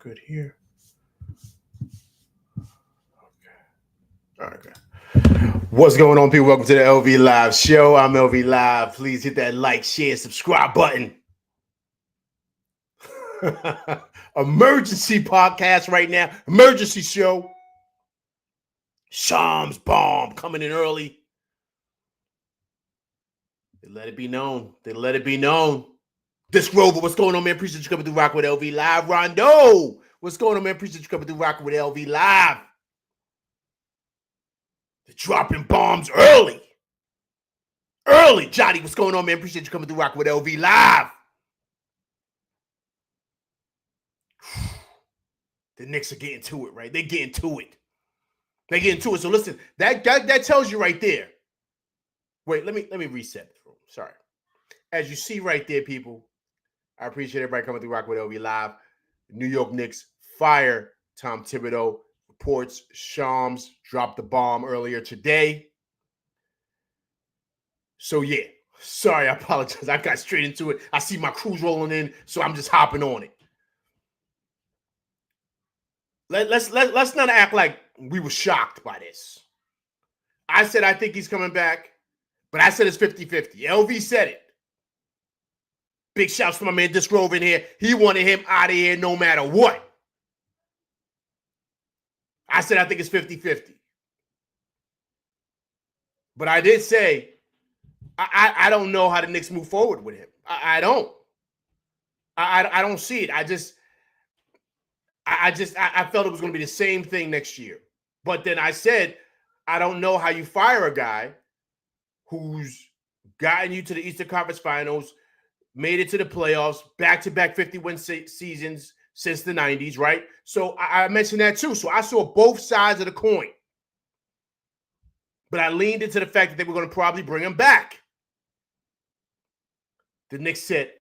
good here. Okay. All right, good. What's going on, people? Welcome to the LV Live Show. I'm LV Live. Please hit that like, share, subscribe button. Emergency podcast right now. Emergency show. Shams bomb coming in early. They let it be known. This Rover, what's going on, man? Appreciate you coming through Rock with LV Live. Rondo, what's going on, man? Appreciate you coming through Rock with LV Live. They're dropping bombs early. Johnny, what's going on, man? Appreciate you coming through Rock with LV Live. The Knicks are getting to it, right? They're getting to it. So listen, that tells you right there. Wait, let me reset the room. Sorry. As you see right there, people, I appreciate everybody coming through Rock with LV Live. New York Knicks fire Tom Thibodeau. Reports Shams dropped the bomb earlier today. So yeah, sorry, I apologize. I got straight into it. I see my crew's rolling in, so I'm just hopping on it. Let's not act like we were shocked by this. I said I think he's coming back, but I said it's 50-50. LV said it. Big shouts to my man Disgrove in here. He wanted him out of here no matter what. I said I think it's 50-50. But I did say I don't know how the Knicks move forward with him. I don't. I don't see it. I felt it was going to be the same thing next year. But then I said, I don't know how you fire a guy who's gotten you to the Eastern Conference Finals, made it to the playoffs, back-to-back 50-win seasons since the 90s, right? So I mentioned that too. So I saw both sides of the coin. But I leaned into the fact that they were going to probably bring him back. The Knicks said,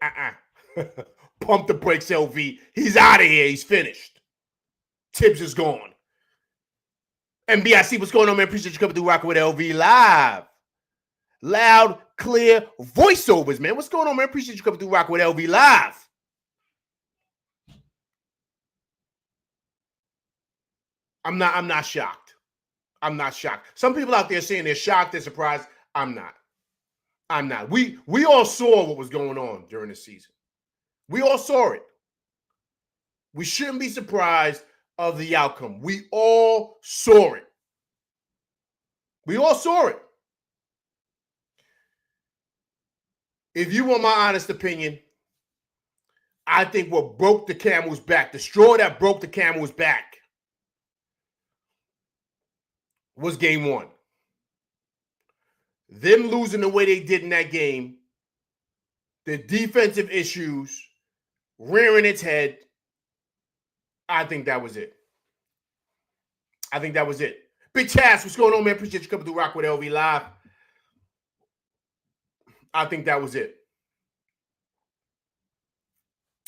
pump the brakes, LV. He's out of here. He's finished. Tibbs is gone. NBIC, what's going on, man? Appreciate you coming through Rocking with LV Live. Loud, clear voiceovers, man. What's going on, man? Appreciate you coming through Rocking with LV Live. I'm not shocked. I'm not shocked. Some people out there saying they're shocked, they're surprised. I'm not. We all saw what was going on during the season. We all saw it. We shouldn't be surprised of the outcome. We all saw it. If you want my honest opinion, I think what broke the camel's back, the straw that broke the camel's back, was game one. Them losing the way they did in that game, the defensive issues rearing its head, I think that was it. Big Task, what's going on, man? Appreciate you coming through Rock with LV Live. I think that was it.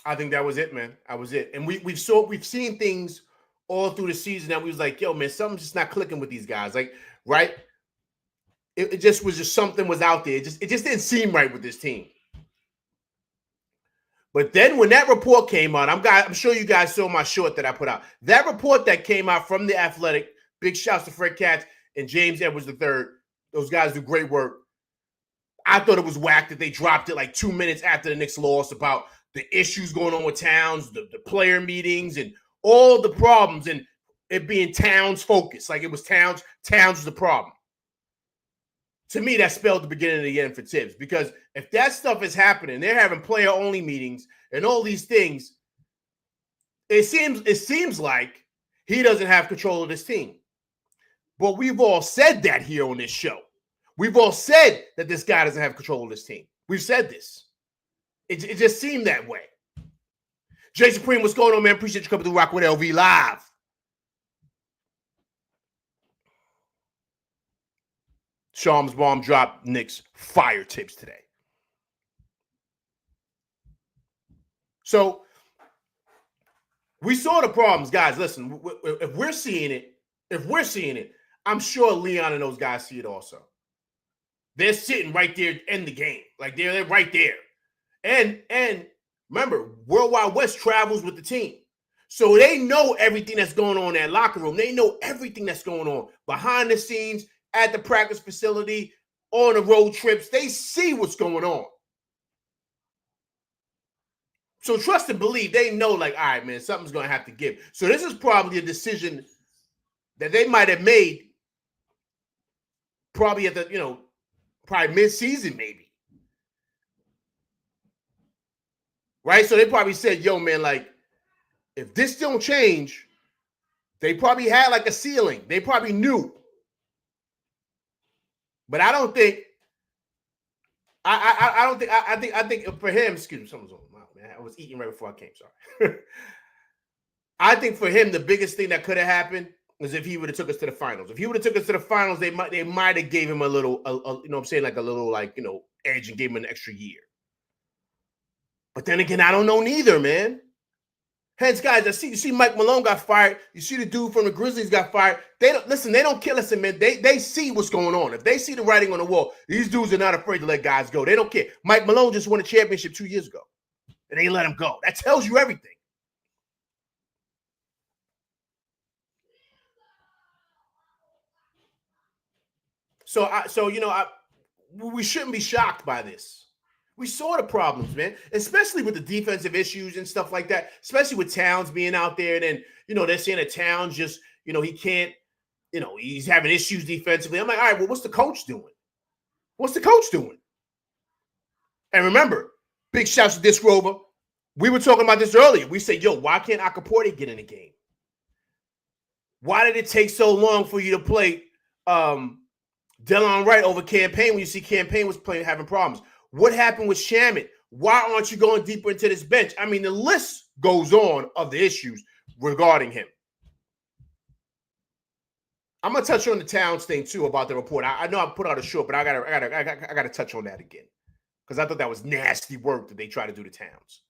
Man. That was it. And we've seen things all through the season that we was like, yo, man, something's just not clicking with these guys. Like, right? It just was something was out there. It just didn't seem right with this team. But then when that report came out, I'm sure you guys saw my short that I put out. That report that came out from The Athletic, big shouts to Fred Katz and James Edwards III. Those guys do great work. I thought it was whack that they dropped it like 2 minutes after the Knicks lost about the issues going on with Towns, the player meetings, and all the problems, and it being Towns focused. Like it was Towns was the problem. To me, that spelled the beginning of the end for Tibbs, because if that stuff is happening, they're having player-only meetings and all these things, it seems like he doesn't have control of this team. But we've all said that here on this show. We've all said that this guy doesn't have control of this team. We've said this. It just seemed that way. Jay Supreme, what's going on, man? Appreciate you coming through Rock with LV Live. Shams bomb dropped, Knicks fire Tibbs today. So we saw the problems, guys. Listen, if we're seeing it, I'm sure Leon and those guys see it also. They're sitting right there in the game. Like they're right there. And remember, Worldwide West travels with the team. So they know everything that's going on in that locker room. They know everything that's going on behind the scenes, at the practice facility, on the road trips. They see what's going on. So trust and believe, they know, like, all right, man, something's going to have to give. So this is probably a decision that they might have made probably at the, probably mid-season maybe. Right? So they probably said, yo, man, like, if this don't change, they probably had like a ceiling. They probably knew. But I don't think, I think for him, excuse me, something's on my mouth, man. I was eating right before I came, sorry. I think for him, the biggest thing that could have happened was if he would have took us to the finals. If he would have took us to the finals, they might have gave him a little, you know what I'm saying, like a little, like, edge and gave him an extra year. But then again, I don't know neither, man. Hence, guys, you see Mike Malone got fired. You see the dude from the Grizzlies got fired. They don't kill us, man. They see what's going on. If they see the writing on the wall, these dudes are not afraid to let guys go. They don't care. Mike Malone just won a championship 2 years ago, and they let him go. That tells you everything. So we shouldn't be shocked by this. We saw the problems, man, especially with the defensive issues and stuff like that, especially with Towns being out there. And then, they're saying that Towns just, he can't, he's having issues defensively. I'm like, all right, well, what's the coach doing? What's the coach doing? And remember, big shouts to Disc Rover. We were talking about this earlier. We said, yo, why can't Akaporte get in the game? Why did it take so long for you to play Delon Wright over Campaign when you see Campaign was having problems? What happened with Shamet? Why aren't you going deeper into this bench? I mean, the list goes on of the issues regarding him. I'm gonna touch on the Towns thing too about the report. I know I put out a short, but I gotta touch on that again because I thought that was nasty work that they tried to do to Towns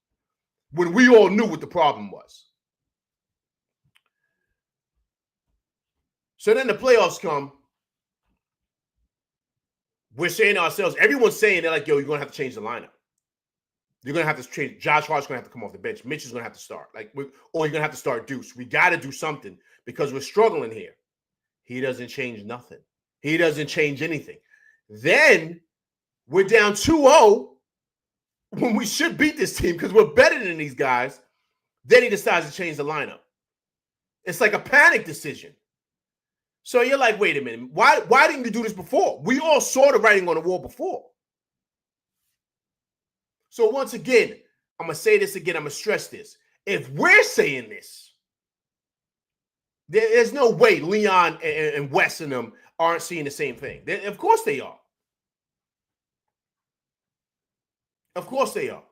when we all knew what the problem was. So then the playoffs come. We're saying to ourselves, everyone's saying, they're like, yo, you're going to have to change the lineup. You're going to have to change. Josh Hart's going to have to come off the bench. Mitch is going to have to start. Or you're going to have to start Deuce. We got to do something because we're struggling here. He doesn't change nothing. He doesn't change anything. Then we're down 2-0 when we should beat this team because we're better than these guys. Then he decides to change the lineup. It's like a panic decision. So you're like, wait a minute, why didn't you do this before? We all saw the writing on the wall before. So once again, I'm going to say this again, I'm going to stress this. If we're saying this, there's no way Leon and Wes and them aren't seeing the same thing. Of course they are. Of course they are.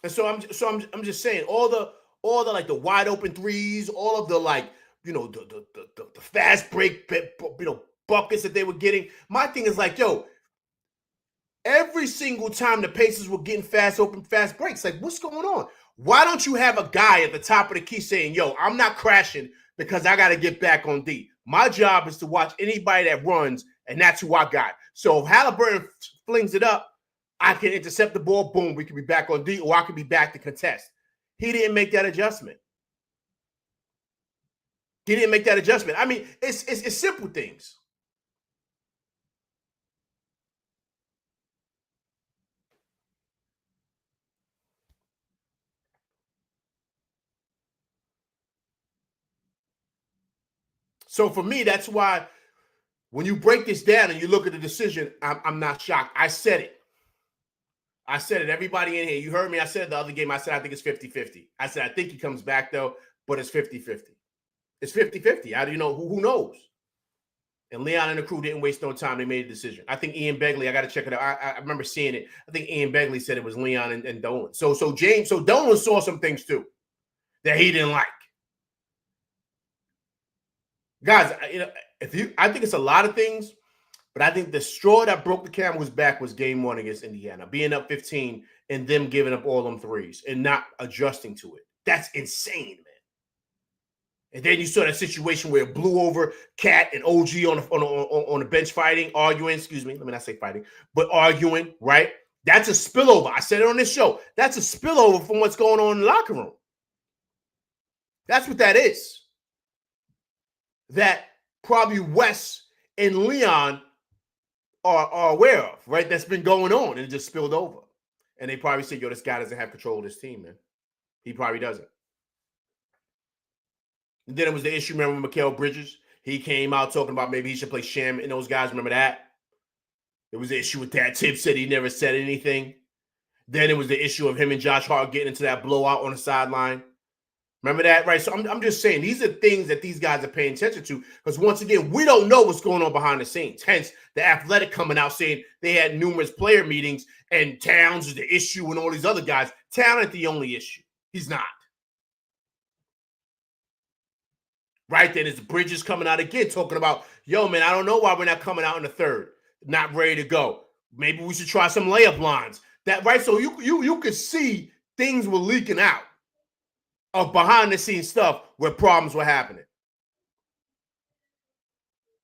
And so I'm just saying, all the like the wide open threes, all of the like, the fast break, buckets that they were getting. My thing is like, yo, every single time the Pacers were getting fast open, fast breaks, like what's going on? Why don't you have a guy at the top of the key saying, yo, I'm not crashing because I got to get back on D. My job is to watch anybody that runs, and that's who I got. So if Halliburton flings it up, I can intercept the ball, boom, we can be back on D, or I can be back to contest. He didn't make that adjustment. He didn't make that adjustment. I mean, it's simple things. So for me, that's why when you break this down and you look at the decision, I'm not shocked. I said it. Everybody in here, you heard me. I said the other game, I said I think it's 50-50. I said I think he comes back, though, but it's 50-50. It's 50-50. How do you know? Who knows? And Leon and the crew didn't waste no time. They made a decision. I think Ian Begley, I got to check it out. I remember seeing it. I think Ian Begley said it was Leon and Dolan. So Dolan saw some things, too, that he didn't like. Guys, I think it's a lot of things, but I think the straw that broke the camel's back was game 1 against Indiana, being up 15 and them giving up all them threes and not adjusting to it. That's insane, man. And then you saw that situation where it blew over Cat and OG on the bench fighting, arguing. Excuse me, let me not say fighting, but arguing, right? That's a spillover. I said it on this show. That's a spillover from what's going on in the locker room. That's what that is. That probably Wes and Leon are aware of, right? That's been going on and it just spilled over. And they probably said, yo, this guy doesn't have control of this team, man. He probably doesn't. And then it was the issue, remember Mikal Bridges? He came out talking about maybe he should play Sham and those guys. Remember that? There was the issue with that. Tip said he never said anything. Then it was the issue of him and Josh Hart getting into that blowout on the sideline. Remember that, right? So I'm just saying these are things that these guys are paying attention to because once again, we don't know what's going on behind the scenes. Hence, the Athletic coming out saying they had numerous player meetings and Towns is the issue and all these other guys. Towns ain't the only issue. He's not. Right? Then it's Bridges coming out again talking about, yo, man, I don't know why we're not coming out in the third. Not ready to go. Maybe we should try some layup lines. That right? So you could see things were leaking out of behind the scenes stuff where problems were happening.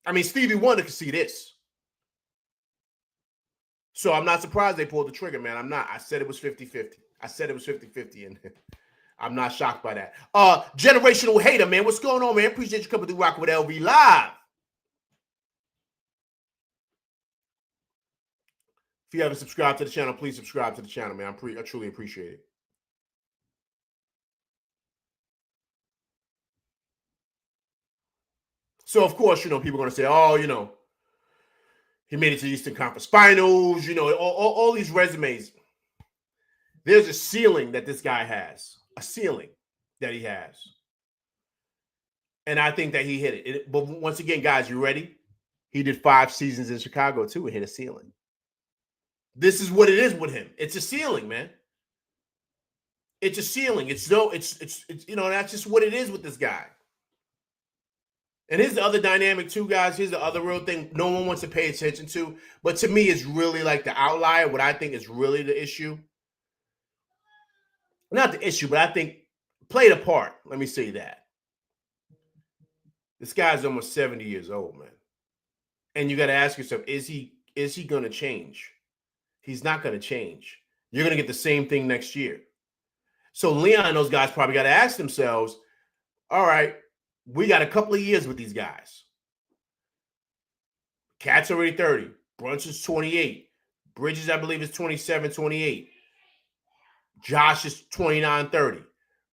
I mean, Stevie Wonder could see this. So I'm not surprised they pulled the trigger, man. I'm not. I said it was 50-50. I said it was 50-50, and I'm not shocked by that. Generational hater, man. What's going on, man? Appreciate you coming through Rocking with LV Live. If you haven't subscribed to the channel, please subscribe to the channel, man. I truly appreciate it. So, of course, people are going to say, oh, he made it to the Eastern Conference Finals, all these resumes. There's a ceiling that this guy has, a ceiling that he has. And I think that he hit it. But once again, guys, you ready? He did 5 seasons in Chicago, too, and hit a ceiling. This is what it is with him. It's a ceiling, man. It's a ceiling. It's that's just what it is with this guy. And here's the other dynamic too, guys. Here's the other real thing no one wants to pay attention to. But to me, it's really like the outlier. What I think is really the issue. Not the issue, but I think played a part. Let me say that. This guy's almost 70 years old, man. And you got to ask yourself, is he going to change? He's not going to change. You're going to get the same thing next year. So Leon and those guys probably got to ask themselves, all right, we got a couple of years with these guys. Cat's already 30. Brunson's 28. Bridges, I believe, is 27, 28. Josh is 29, 30.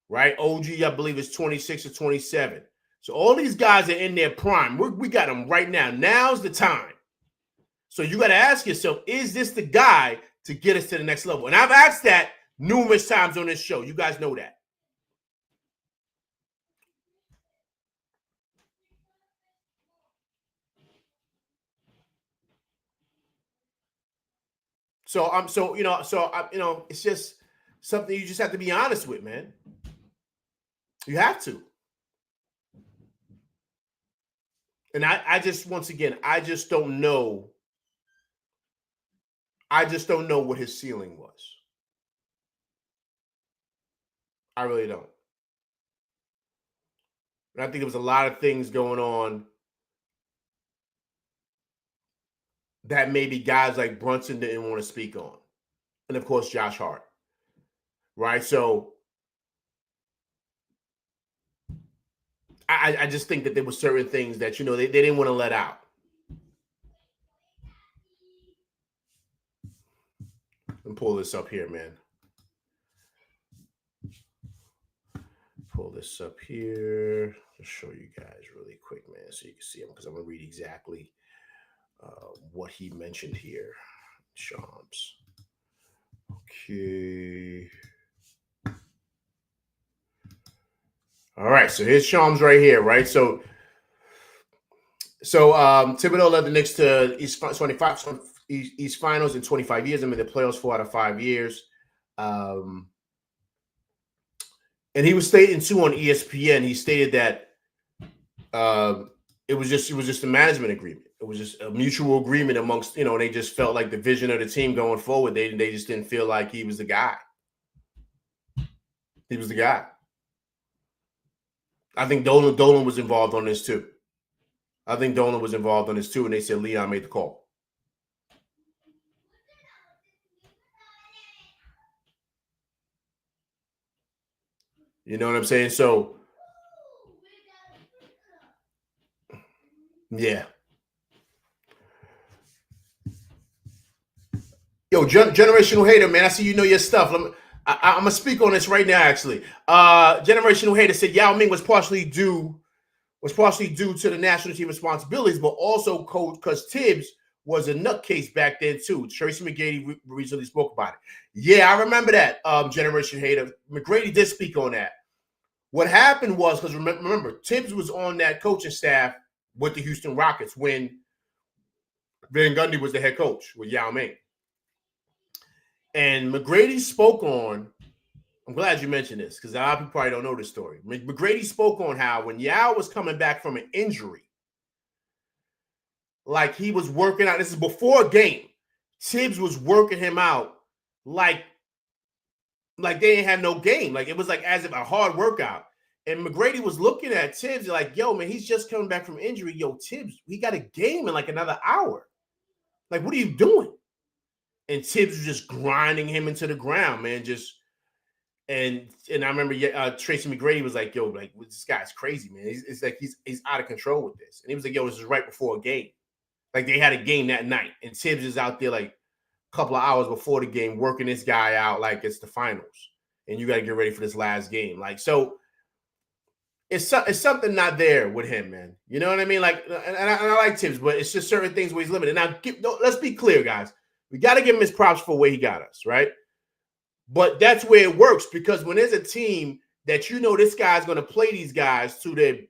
Right? OG, I believe, is 26 or 27. So all these guys are in their prime. We got them right now. Now's the time. So you got to ask yourself, is this the guy to get us to the next level? And I've asked that numerous times on this show. You guys know that. It's just something you just have to be honest with, man. You have to. And I just don't know. I just don't know what his ceiling was. I really don't. And I think there was a lot of things going on that maybe guys like Brunson didn't want to speak on. And of course, Josh Hart. Right? So I just think that there were certain things that, they didn't want to let out. Let me pull this up here, man. Pull this up here. I'll show you guys really quick, man, so you can see them, because I'm going to read exactly what he mentioned here. Shams. Okay. All right, so here's Shams right here, right? So Thibodeau led the Knicks to East Finals in 25 years. I mean, the playoffs 4 out of 5 years. And he was stating too on ESPN. He stated that it was just a management agreement. It was just a mutual agreement amongst, they just felt like the vision of the team going forward. They just didn't feel like he was the guy. He was the guy. I think Dolan was involved on this too. And they said Leon made the call. You know what I'm saying? So, yeah. Yo, generational hater, man. I see you know your stuff. I'm gonna speak on this right now. Actually, generational hater said Yao Ming was partially due to the national team responsibilities, but also coach because Tibbs was a nutcase back then too. Tracy McGrady recently spoke about it. Yeah, I remember that. Generation hater McGrady did speak on that. What happened was because remember Tibbs was on that coaching staff with the Houston Rockets when Van Gundy was the head coach with Yao Ming. And McGrady spoke on, I'm glad you mentioned this because a lot of people probably don't know this story. McGrady spoke on how when Yao was coming back from an injury, like he was working out, this is before a game, Tibbs was working him out like they didn't have no game. Like it was like as if a hard workout. And McGrady was looking at Tibbs like, yo, man, he's just coming back from injury. Yo, Tibbs, we got a game in like another hour. Like, what are you doing? And Tibbs was just grinding him into the ground, man. And I remember Tracy McGrady was like, yo, like this guy's crazy, man. It's like he's out of control with this. And he was like, yo, this is right before a game. Like they had a game that night. And Tibbs is out there like a couple of hours before the game working this guy out like it's the finals. And you got to get ready for this last game. Like, so it's something not there with him, man. You know what I mean? Like, and I like Tibbs, but it's just certain things where he's limited. Now, let's be clear, guys. We got to give him his props for where he got us, right? But that's where it works because when there's a team that you know this guy's going to play these guys to the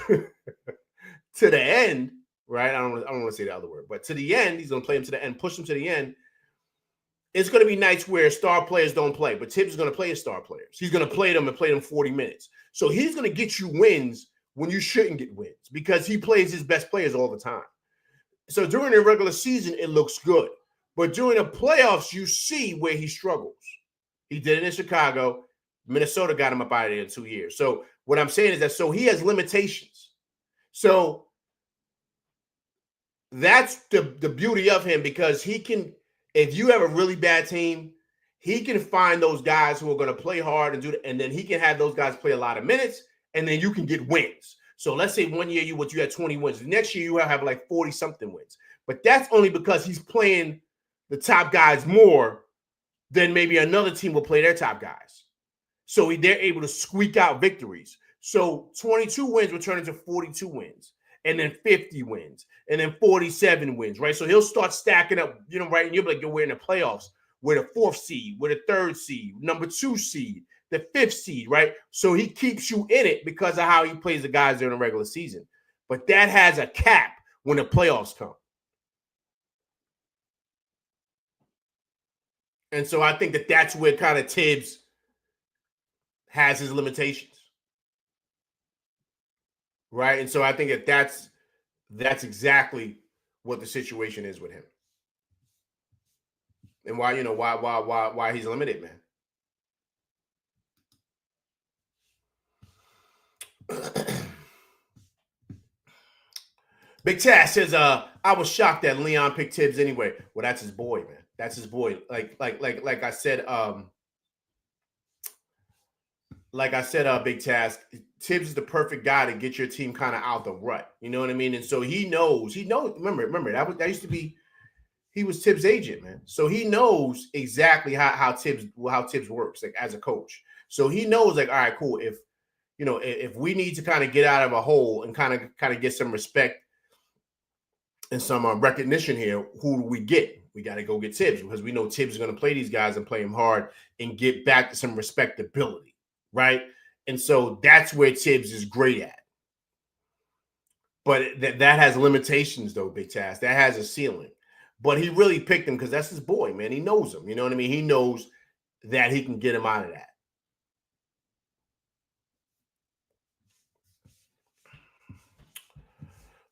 to the end, right? I don't want to say the other word, but to the end, he's going to play him to the end, push him to the end. It's going to be nights where star players don't play, but Tibbs is going to play his star players. He's going to play them and play them 40 minutes. So he's going to get you wins when you shouldn't get wins because he plays his best players all the time. So during the regular season, it looks good. But during the playoffs, you see where he struggles. He did it in Chicago. Minnesota got him up out of there in 2 years. So what I'm saying is that so he has limitations. So that's the beauty of him because he can, if you have a really bad team, he can find those guys who are going to play hard and do it, and then he can have those guys play a lot of minutes, and then you can get wins. So let's say 1 year you had 20 wins. The next year you have like 40-something wins. But that's only because he's playing the top guys more than maybe another team will play their top guys. So they're able to squeak out victories. So 22 wins will turn into 42 wins, and then 50 wins, and then 47 wins, right? So he'll start stacking up, right? And you'll be like, we're in the playoffs. We're the 4th seed, we're the 3rd seed, number 2 seed, the 5th seed, right? So he keeps you in it because of how he plays the guys during the regular season. But that has a cap when the playoffs come. And so I think that that's where kind of Tibbs has his limitations. Right? And so I think that that's exactly what the situation is with him. And why he's limited, man. Big Taz says, I was shocked that Leon picked Tibbs anyway. Well, that's his boy, man. That's his boy. Like I said, Big Taz, Tibbs is the perfect guy to get your team kind of out the rut. You know what I mean? And so he knows. Remember that used to be. He was Tibbs' agent, man. So he knows exactly how Tibbs works, like as a coach. So he knows, like, all right, cool. If we need to kind of get out of a hole and kind of get some respect and some recognition here, who do we get? We got to go get Tibbs because we know Tibbs is going to play these guys and play them hard and get back to some respectability, right? And so that's where Tibbs is great at. But that has limitations, though, Big Taz. That has a ceiling. But he really picked him because that's his boy, man. He knows him. You know what I mean? He knows that he can get him out of that.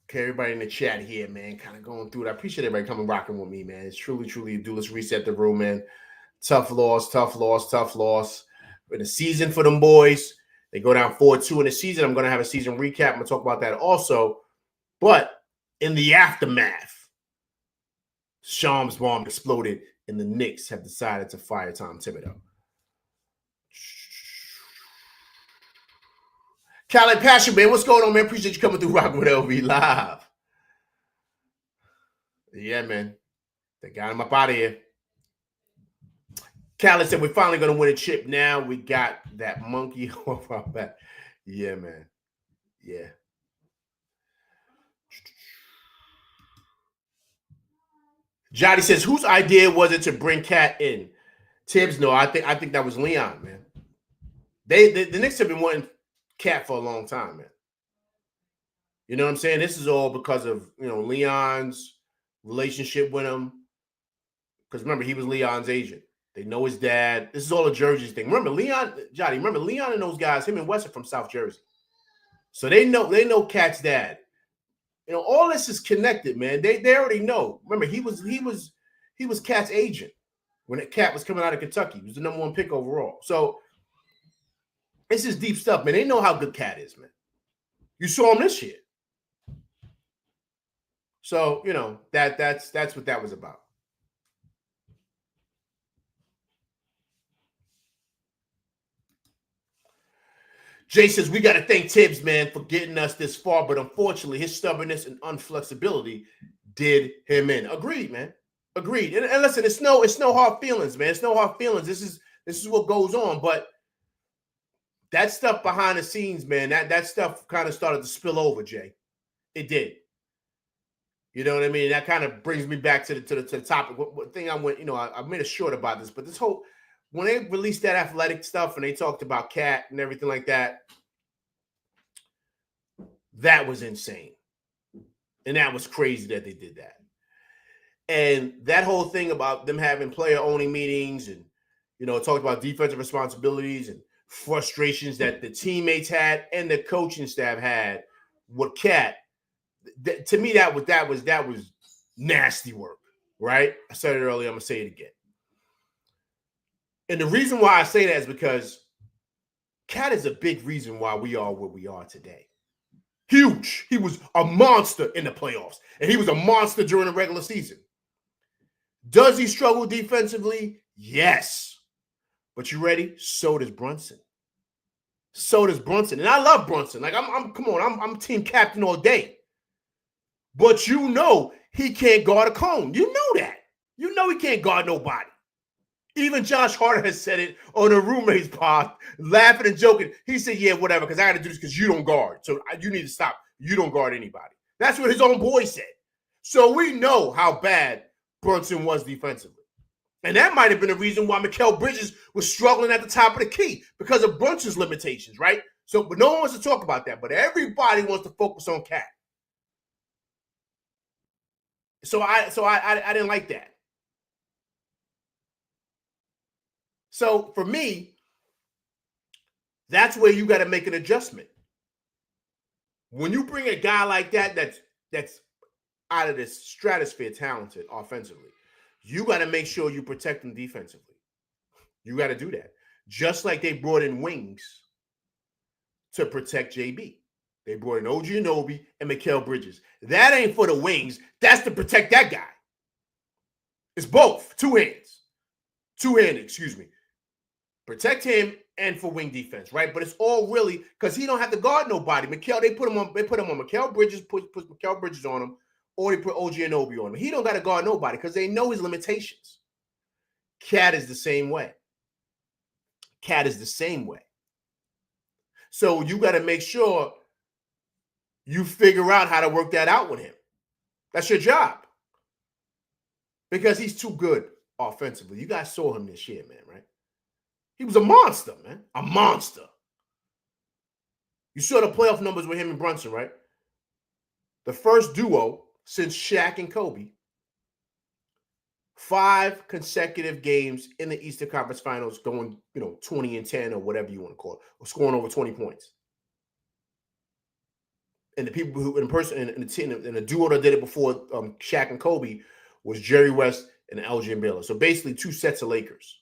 Okay, everybody in the chat here, man, kind of going through it. I appreciate everybody coming rocking with me, man. It's truly a do. Let's reset the room, man. Tough loss. In the season for them boys, they go down 4-2 in the season. I'm going to have a season recap. I'm going to talk about that also. But in the aftermath, Shams' bomb exploded, and the Knicks have decided to fire Tom Thibodeau. Khaled Passion, man, what's going on, man? Appreciate you coming through Rocking with LV Live. Yeah, man. They got him up out of here. Khaled said, we're finally going to win a chip now. We got that monkey off our back. Yeah, man. Yeah. Johnny says, whose idea was it to bring Cat in? Tibbs, no, I think that was Leon, man. The Knicks have been wanting Cat for a long time, man. You know what I'm saying? This is all because of, Leon's relationship with him. Because remember, he was Leon's agent. They know his dad. This is all a Jersey thing. Remember, Leon and those guys, him and Wes are from South Jersey. So they know Cat's dad. All this is connected, man. They already know. Remember, he was Cat's agent when Cat was coming out of Kentucky. He was the #1 pick overall. So this is deep stuff, man. They know how good Cat is, man. You saw him this year. So, that's what that was about. Jay says, we got to thank Tibbs, man, for getting us this far. But unfortunately, his stubbornness and unflexibility did him in. Agreed, man. Agreed. And listen, it's no hard feelings, man. It's no hard feelings. This is what goes on. But that stuff behind the scenes, man, that stuff kind of started to spill over, Jay. It did. You know what I mean? That kind of brings me back to the topic. What thing I went, I made a short about this, but this whole, when they released that athletic stuff and they talked about Cat and everything like that, that was insane. And that was crazy that they did that. And that whole thing about them having player-only meetings and, talked about defensive responsibilities and frustrations that the teammates had and the coaching staff had with Cat, to me, that was nasty work, right? I said it earlier. I'm going to say it again. And the reason why I say that is because Cat is a big reason why we are where we are today. Huge. He was a monster in the playoffs, and he was a monster during the regular season. Does he struggle defensively? Yes. But you ready? So does Brunson. And I love Brunson. Like, I'm team captain all day. But he can't guard a cone. You know that. He can't guard nobody. Even Josh Harder has said it on a roommate's pod, laughing and joking. He said, yeah, whatever, because I got to do this because you don't guard. So you need to stop. You don't guard anybody. That's what his own boy said. So we know how bad Brunson was defensively. And that might have been the reason why Mikal Bridges was struggling at the top of the key because of Brunson's limitations, right? So, but no one wants to talk about that. But everybody wants to focus on Cat. So I didn't like that. So for me, that's where you got to make an adjustment. When you bring a guy like that's out of this stratosphere talented offensively, you got to make sure you protect him defensively. You got to do that. Just like they brought in wings to protect JB. They brought in OG Anunoby and Mikal Bridges. That ain't for the wings. That's to protect that guy. It's both. Two-handed, excuse me. Protect him and for wing defense, right? But it's all really because he don't have to guard nobody. They put him on Mikal Bridges, put Mikal Bridges on him, or they put OG Anunoby on him. He don't got to guard nobody because they know his limitations. Cat is the same way. So you got to make sure you figure out how to work that out with him. That's your job. Because he's too good offensively. You guys saw him this year, man, right? He was a monster, man. A monster. You saw the playoff numbers with him and Brunson, right? The first duo since Shaq and Kobe. 5 consecutive games in the Eastern Conference Finals going, 20-10 or whatever you want to call it, or scoring over 20 points. And the people who in the team and the duo that did it before Shaq and Kobe was Jerry West and Elgin Baylor. So basically 2 sets of Lakers.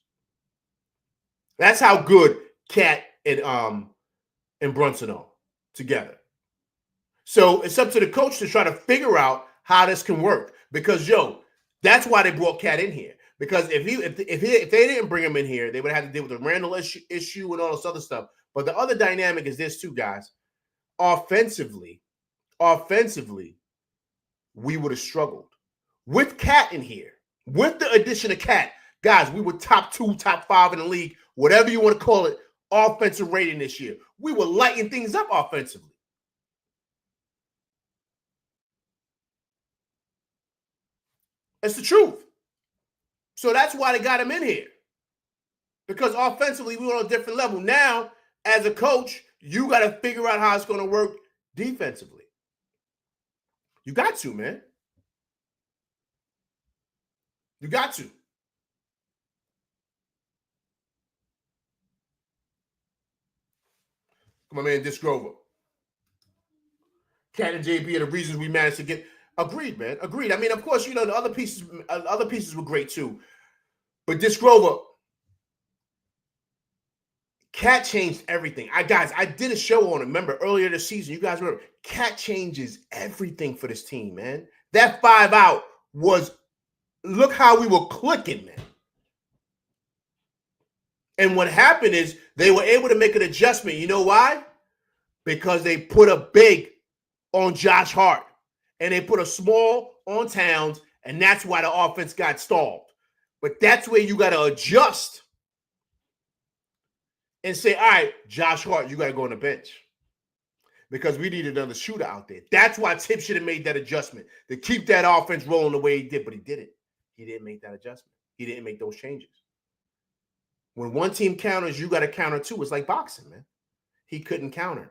That's how good Cat and Brunson are together. So it's up to the coach to try to figure out how this can work. Because that's why they brought Cat in here. Because if they didn't bring him in here, they would have to deal with the Randall issue and all this other stuff. But the other dynamic is this too, guys. offensively, we would have struggled. With Cat in here, with the addition of Cat, guys, we were top 2, top 5 in the league, whatever you want to call it, offensive rating this year. We were lighting things up offensively. It's the truth. So that's why they got him in here. Because offensively, we were on a different level. Now, as a coach, you got to figure out how it's going to work defensively. You got to, man. You got to. Come on, man, Disc Grover. Cat and JB are the reasons we managed to get. Agreed, man. Agreed. I mean, of course, you know, the other pieces were great too. But Disc Grover, Cat changed everything. I did a show on it. Remember earlier this season, you guys remember, Cat changes everything for this team, man. That 5 out was, look how we were clicking, man. And what happened is they were able to make an adjustment. You know why? Because they put a big on Josh Hart and they put a small on Towns, and that's why the offense got stalled. But that's where you got to adjust and say, all right, Josh Hart, you got to go on the bench because we need another shooter out there. That's why Tip should have made that adjustment to keep that offense rolling the way he did, but he didn't. He didn't make that adjustment. He didn't make those changes. When one team counters, you got to counter too. It's like boxing, man. He couldn't counter.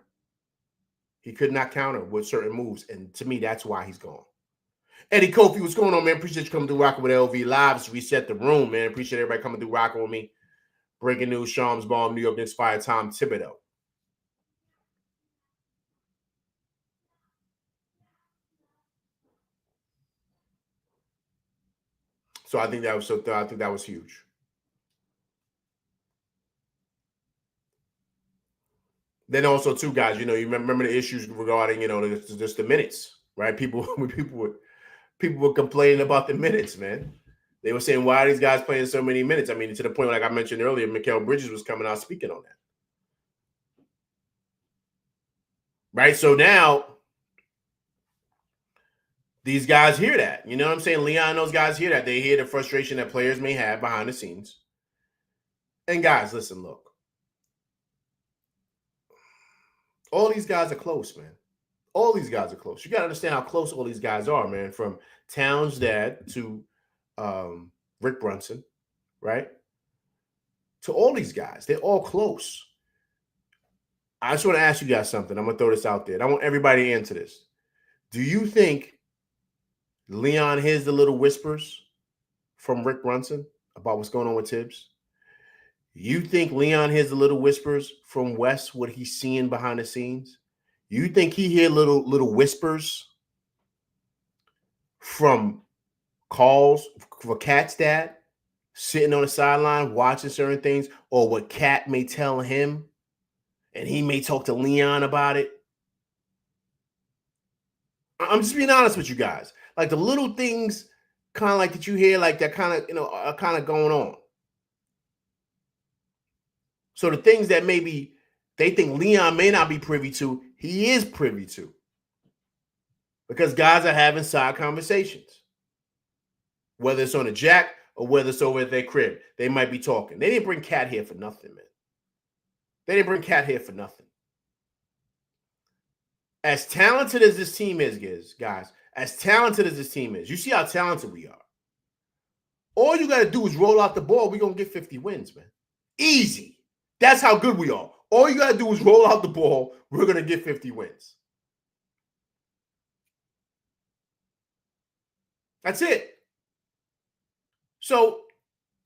He could not counter with certain moves, and to me, that's why he's gone. Eddie Kofi, what's going on, man? Appreciate you coming through rocking with LV Live. Just reset the room, man. Appreciate everybody coming through rocking with me. Breaking news, Shams Bomb, New York Knicks fire Tom Thibodeau. So I think that was huge. Then also, too, guys, you know, you remember the issues regarding, you know, just the minutes, right? People were complaining about the minutes, man. They were saying, why are these guys playing so many minutes? I mean, to the point, like I mentioned earlier, Mikal Bridges was coming out speaking on that. Right? So now these guys hear that. You know what I'm saying? Leon, those guys hear that. They hear the frustration that players may have behind the scenes. And guys, listen, look. All these guys are close, man. All these guys are close. You got to understand how close all these guys are, man. From Towns' dad to Rick Brunson, right? To all these guys. They're all close. I just want to ask you guys something. I'm going to throw this out there. And I want everybody to answer this. Do you think Leon hears the little whispers from Rick Brunson about what's going on with Tibbs? You think Leon hears the little whispers from Wes, what he's seeing behind the scenes? You think he hears little whispers from calls for Cat's dad sitting on the sideline watching certain things, or what Cat may tell him, and he may talk to Leon about it? I'm just being honest with you guys. Like the little things kind of like that you hear, like that kind of, you know, are kind of going on. So the things that maybe they think Leon may not be privy to, he is privy to. Because guys are having side conversations. Whether it's on a jack or whether it's over at their crib, they might be talking. They didn't bring Cat here for nothing, man. They didn't bring Cat here for nothing. As talented as this team is, guys, as talented as this team is, you see how talented we are. All you got to do is roll out the ball. We're going to get 50 wins, man. Easy. That's how good we are. All you got to do is roll out the ball. We're going to get 50 wins. That's it. So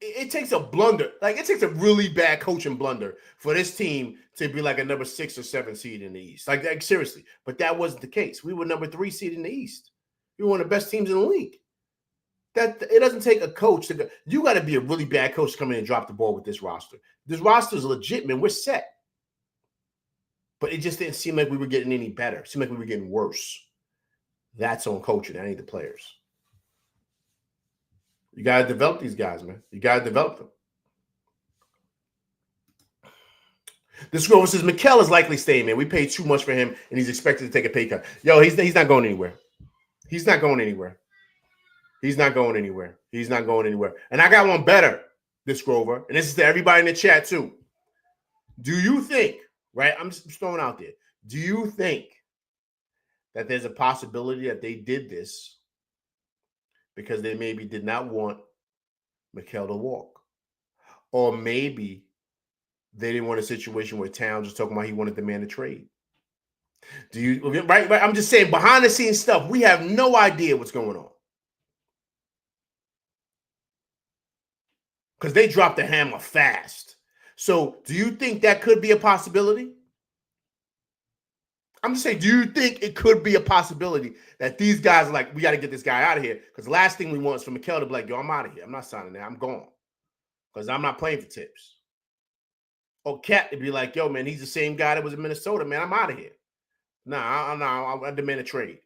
it takes a blunder. Like, it takes a really bad coaching blunder for this team to be like a number 6 or 7 seed in the East. Like seriously. But that wasn't the case. We were number 3 seed in the East. We were one of the best teams in the league. That it doesn't take a coach to go. You got to be a really bad coach to come in and drop the ball with this roster. This roster is legit, man. We're set. But it just didn't seem like we were getting any better. It seemed like we were getting worse. That's on coaching. That ain't the players. You got to develop these guys, man. You got to develop them. This girl says Mikal is likely staying, man. We paid too much for him, and he's expected to take a pay cut. Yo, he's not going anywhere. He's not going anywhere. He's not going anywhere. He's not going anywhere. And I got one better, this Grover, and this is to everybody in the chat too. Do you think, right? I'm just throwing out there. Do you think that there's a possibility that they did this because they maybe did not want Mikal to walk? Or maybe they didn't want a situation where Towns was talking about he wanted the man to trade. Do you right? I'm just saying behind the scenes stuff. We have no idea what's going on because they dropped the hammer fast. So, do you think that could be a possibility? I'm just saying, do you think it could be a possibility that these guys are like, we got to get this guy out of here? Because the last thing we want is for Mikal to be like, yo, I'm out of here. I'm not signing that. I'm gone because I'm not playing for Tibbs. Or Cat to be like, yo, man, he's the same guy that was in Minnesota, man. I'm out of here. Nah, I demand a trade.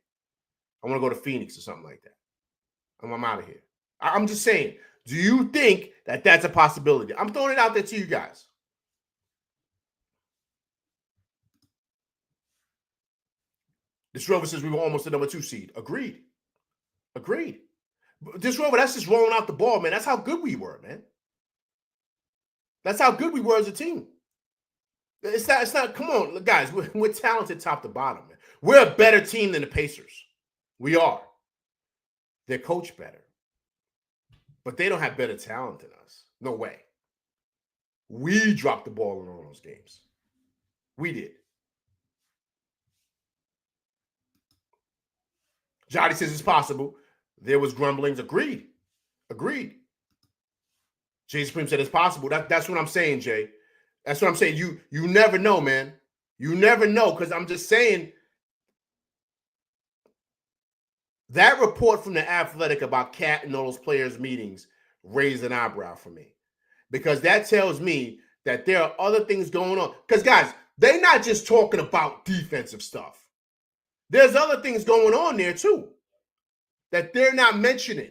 I want to go to Phoenix or something like that. I'm out of here. I'm just saying, do you think that that's a possibility? I'm throwing it out there to you guys. This Rover says we were almost the number 2 seed. Agreed. This Rover, that's just rolling out the ball, man. That's how good we were, man. That's how good we were as a team. It's not, come on, guys, we're talented top to bottom, man. We're a better team than the Pacers. We are. They're coached better. But they don't have better talent than us. No way. We dropped the ball in all those games. We did. Johnny says it's possible. There was grumblings. Agreed. Jay Supreme said it's possible. That's what I'm saying, Jay. That's what I'm saying. You never know, man. You never know, because I'm just saying that report from the Athletic about Cat and all those players' meetings raised an eyebrow for me, because that tells me that there are other things going on. Because, guys, they're not just talking about defensive stuff. There's other things going on there, too, that they're not mentioning.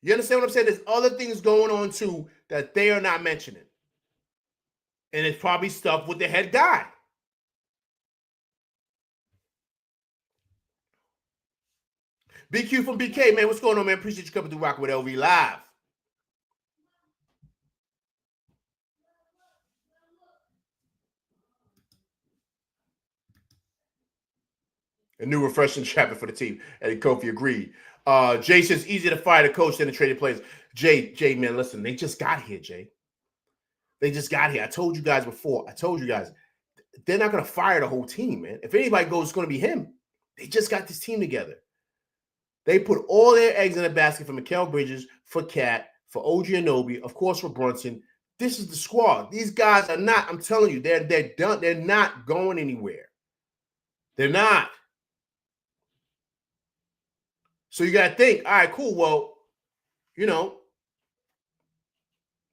You understand what I'm saying? There's other things going on, too, that they are not mentioning. And it's probably stuff with the head guy. BQ from BK, man. What's going on, man? Appreciate you coming through Rock with LV Live. A new refreshing chapter for the team. Eddie Kofi agreed. Jay says easier to fire the coach than the traded players. Jay, man, listen, they just got here, Jay. They just got here. I told you guys before. They're not going to fire the whole team, man. If anybody goes, it's going to be him. They just got this team together. They put all their eggs in a basket for Mikal Bridges, for Cat, for OG Anunoby, of course, for Brunson. This is the squad. These guys are not, I'm telling you, they're done. They're not going anywhere. They're not. So you got to think, all right, cool. Well, you know,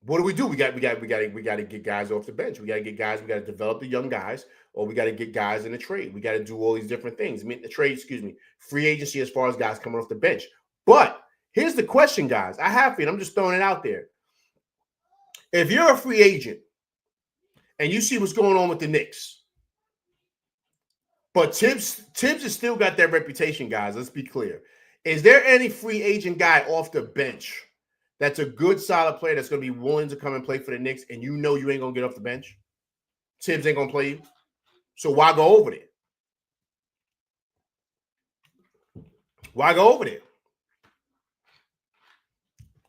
what do? We got to get guys off the bench. We got to get guys. We got to develop the young guys, or we got to get guys in the trade. We got to do all these different things. I mean, free agency as far as guys coming off the bench. But here's the question, guys. I have for you. I'm just throwing it out there. If you're a free agent and you see what's going on with the Knicks, but Tibbs has still got that reputation, guys. Let's be clear. Is there any free agent guy off the bench that's a good, solid player that's going to be willing to come and play for the Knicks, and you know you ain't going to get off the bench? Tibbs ain't going to play you. So why go over there? Why go over there?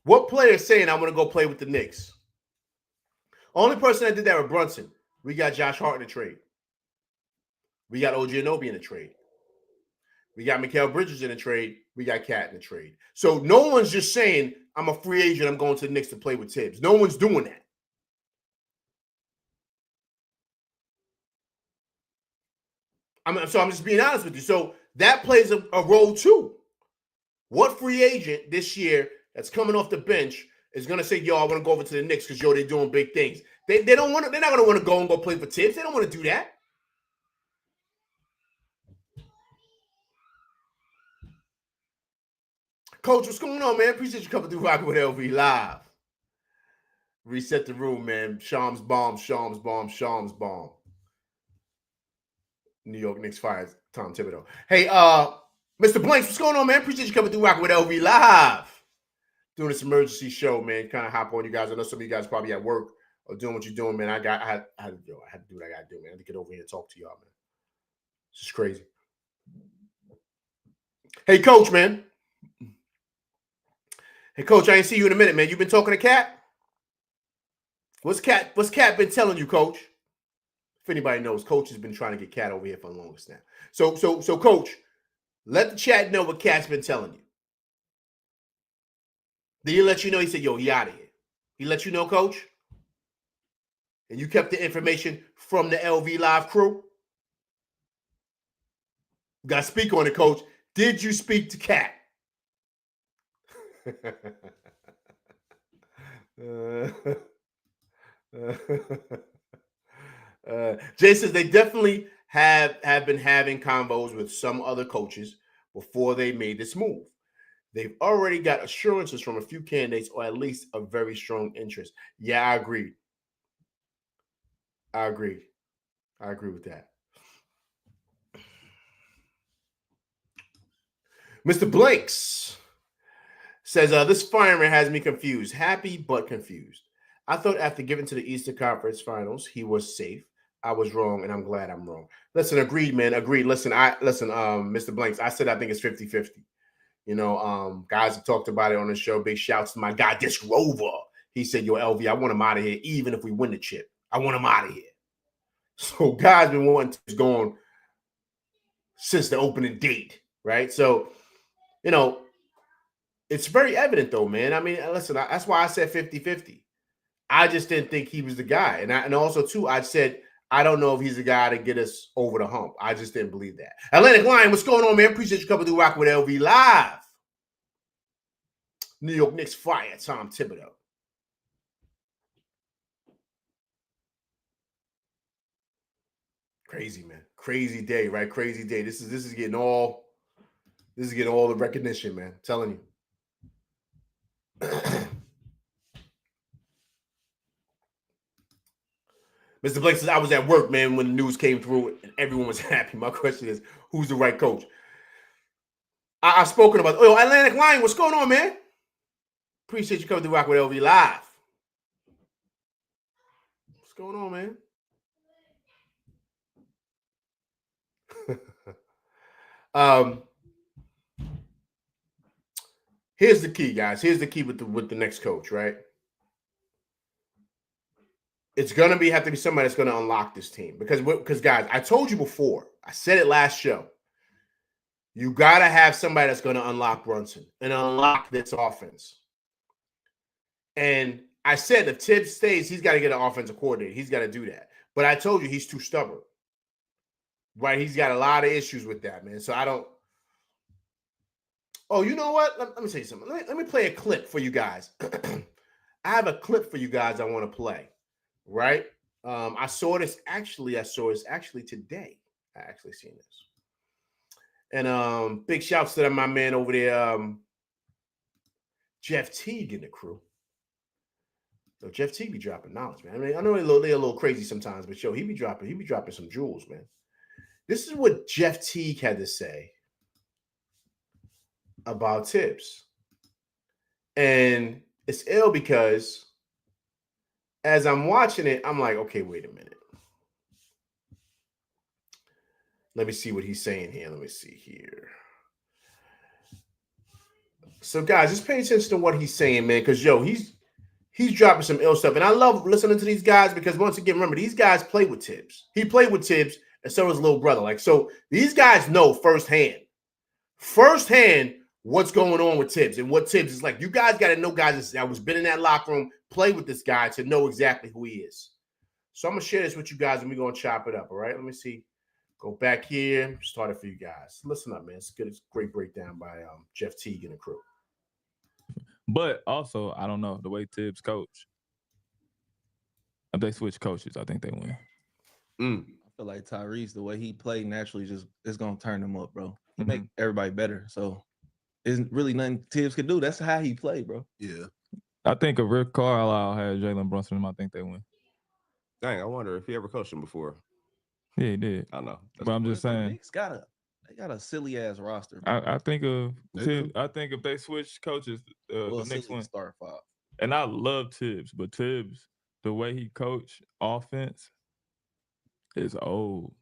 What player is saying, I'm going to go play with the Knicks? Only person that did that was Brunson. We got Josh Hart in the trade. We got OG Anunoby in the trade. We got Mikal Bridges in the trade. We got Cat in the trade. So no one's just saying, I'm a free agent, I'm going to the Knicks to play with Tibbs. No one's doing that. So I'm just being honest with you. So that plays a role too. What free agent this year that's coming off the bench is going to say, yo, I want to go over to the Knicks because, yo, they're doing big things. They don't want to, they're not going to want to go and go play for Tibbs. They don't want to do that. Coach, what's going on, man? Appreciate you coming through Rocket with LV Live. Reset the room, man. Shams bomb, Shams bomb, Shams bomb. New York Knicks fires Tom Thibodeau. Hey, Mr. Blanks, what's going on, man? Appreciate you coming through rocking with LV Live. Doing this emergency show, man. Kind of hop on you guys. I know some of you guys probably at work or doing what you're doing, man. I had to do what I gotta do, man. I had to get over here and talk to y'all, man. This is crazy. Hey, Coach, man. Hey, Coach, I ain't see you in a minute, man. You been talking to Cat? What's Cat been telling you, Coach? If anybody knows, Coach has been trying to get Cat over here for the longest now. So, Coach, let the chat know what Cat's been telling you. Did he let you know? He said, yo, he out of here. He let you know, Coach? And you kept the information from the LV Live crew? You got to speak on it, Coach. Did you speak to Cat? Jay says they definitely have been having combos with some other coaches before they made this move. They've already got assurances from a few candidates, or at least a very strong interest. Yeah, I agree. I agree with that. Mr. Blanks says, this fireman has me confused. Happy, but confused. I thought after getting to the Eastern Conference Finals, he was safe. I was wrong, and I'm glad I'm wrong. Listen, agreed, man. Agreed. Listen, Mr. Blanks, I said I think it's 50-50. You know, guys have talked about it on the show. Big shouts to my guy, Disc Rover. He said, yo, LV, I want him out of here, even if we win the chip. I want him out of here. So guys been wanting to go on since the opening date, right? So, you know, it's very evident, though, man. I mean, listen, that's why I said 50-50. I just didn't think he was the guy. And also, too, I said, I don't know if he's the guy to get us over the hump. I just didn't believe that. Atlantic Lion, what's going on, man? Appreciate you coming through Rock with LV Live. New York Knicks fire Tom Thibodeau. Crazy, man. Crazy day, right? Crazy day. This is getting all the recognition, man. I'm telling you. Mr. Blake says, I was at work, man, when the news came through and everyone was happy. My question is, who's the right coach? I've spoken about, Atlantic Lion, what's going on, man? Appreciate you coming to Rock with LV Live. What's going on, man? Here's the key, guys. Here's the key with the next coach, right? It's gonna have to be somebody that's gonna unlock this team because guys, I told you before, I said it last show. You gotta have somebody that's gonna unlock Brunson and unlock this offense. And I said if Tibbs stays, he's got to get an offensive coordinator. He's got to do that. But I told you he's too stubborn. Right? He's got a lot of issues with that, man. So I don't. Oh, you know what? Let me say something. Let me play a clip for you guys. I have a clip for you guys I want to play. Right? I saw this actually today. I actually seen this. And big shouts to my man over there, Jeff Teague and the crew. So Jeff Teague be dropping knowledge, man. I mean, I know they're a little crazy sometimes, but he be dropping some jewels, man. This is what Jeff Teague had to say about Tibbs. And it's ill because as I'm watching it, I'm like, okay, wait a minute. Let me see what he's saying here. Let me see here. So, guys, just pay attention to what he's saying, man, because, he's dropping some ill stuff. And I love listening to these guys because, once again, remember, these guys play with Tibbs. He played with Tibbs, and so does his little brother. So these guys know firsthand what's going on with Tibbs and what Tibbs is like. You guys got to know guys that was been in that locker room, play with this guy to know exactly who he is. So I'm going to share this with you guys, and we're going to chop it up, all right? Let me see. Go back here. Start it for you guys. Listen up, man. It's good. It's a great breakdown by Jeff Teague and the crew. But also, I don't know, the way Tibbs coach. If they switch coaches, I think they win. I feel like Tyrese, the way he played naturally, just is going to turn them up, bro. He make everybody better. So, isn't really nothing Tibbs can do. That's how he played, bro. Yeah. I think if Rick Carlisle had Jalen Brunson, I think they win. Dang, I wonder if he ever coached him before. Yeah, he did. I know. But I'm just saying. Knicks got a silly ass roster. I think if they switch coaches, the Knicks win. Start 5. And I love Tibbs, but Tibbs, the way he coached offense is old.